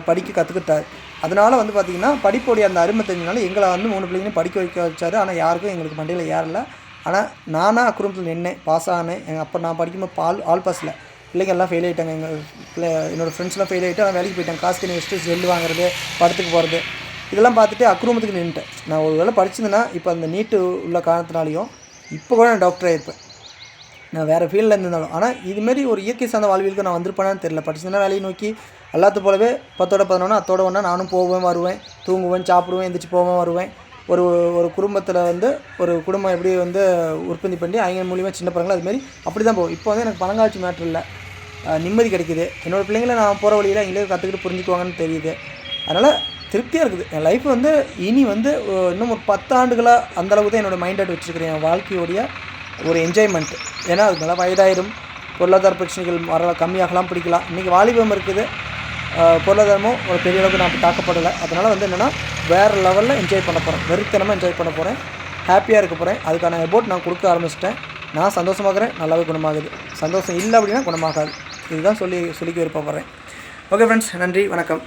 படிக்க கற்றுக்கிட்டார். அதனால் வந்து பார்த்திங்கன்னா படிப்போடைய அந்த அருமை தெரிஞ்சனால எங்களை வந்து 3 பிள்ளைங்களையும் படிக்க வைக்க வச்சார். ஆனால் யாருக்கும் எங்களுக்கு மண்டையில் ஏறல. ஆனால் நானாக குடும்பத்தில் நின்னேன், பாஸ் ஆனேன். அப்போ நான் படிக்கும்போது ஆல் பாஸில் பிள்ளைங்க எல்லாம் ஃபெயில் ஆகிட்டாங்க. என்னோடய ஃப்ரெண்ட்ஸ்லாம் ஃபெயில் ஆகிட்டு நான் வேலைக்கு போயிட்டேன். காசு தண்ணி வச்சுட்டு செல்லு வாங்குறது, படத்துக்கு போகிறது, இதெல்லாம் பார்த்துட்டு அக்குடும்பத்துக்கு நின்றுட்டேன். நான் ஒரு வேளை படிச்சிருந்தேன்னா இப்போ அந்த நீட்டு உள்ள காரணத்தினாலையும் இப்போ கூட நான் டாக்டர் ஆகிருப்பேன். நான் வேறு ஃபீல்டில் இருந்திருந்தாலும். ஆனால் இதுமாரி ஒரு இயற்கை சார்ந்த வாழ்வியலுக்கு நான் வந்திருப்பேனான்னு தெரியல. படிச்சிருந்தேன்னா வேலையை நோக்கி எல்லாத்து போலவே 10ஓட 11 அத்தோட ஒன்றா நானும் போவேன், வருவேன், தூங்குவேன், சாப்பிடுவேன், எந்திரிச்சு போவேன், வருவேன். ஒரு ஒரு குடும்பத்தில் வந்து ஒரு குடும்பம் எப்படி வந்து உற்பத்தி பண்ணி அவங்க மூலியமாக சின்ன பசங்களை அதுமாரி அப்படி தான் போகும். இப்போ வந்து எனக்கு பணங்காட்சி மேட்ரு இல்லை, நிம்மதி கிடைக்குது. என்னோடய பிள்ளைங்களை நான் போகிற வழியில் எங்களே கற்றுக்கிட்டு புரிஞ்சுக்குவாங்கன்னு தெரியுது. அதனால் திருப்தியாக இருக்குது. என் லைஃப் வந்து இனி வந்து இன்னும் ஒரு 10 ஆண்டுகளாக அந்தளவுக்கு தான் என்னோடய மைண்ட் ஆட் வச்சுருக்கிறேன். என் வாழ்க்கையோடைய ஒரு என்ஜாய்மெண்ட்டு. ஏன்னா அது நல்லா வயதாயிரும், பொருளாதார பிரச்சனைகள் கம்மியாகலாம், பிடிக்கலாம். இன்றைக்கி வாலிபம் இருக்குது, பொருளாதாரமும் ஒரு பெரிய அளவுக்கு நான் தாக்கப்படலை. அதனால் வந்து என்னென்னா வேறு லெவலில் என்ஜாய் பண்ண போகிறேன், வெறித்தனமாக என்ஜாய் பண்ண போகிறேன், ஹாப்பியாக இருக்க போகிறேன். அதுக்கான எபோர்ட் நான் கொடுக்க ஆரம்பிச்சிட்டேன். நான் சந்தோஷமாகறேன், நல்லாவே குணமாகுது. சந்தோஷம் இல்லை அப்படின்னா குணமாகாது. இதுதான் சொல்லிக்க விருப்பப்படுறேன். ஓகே ஃப்ரெண்ட்ஸ், நன்றி, வணக்கம்.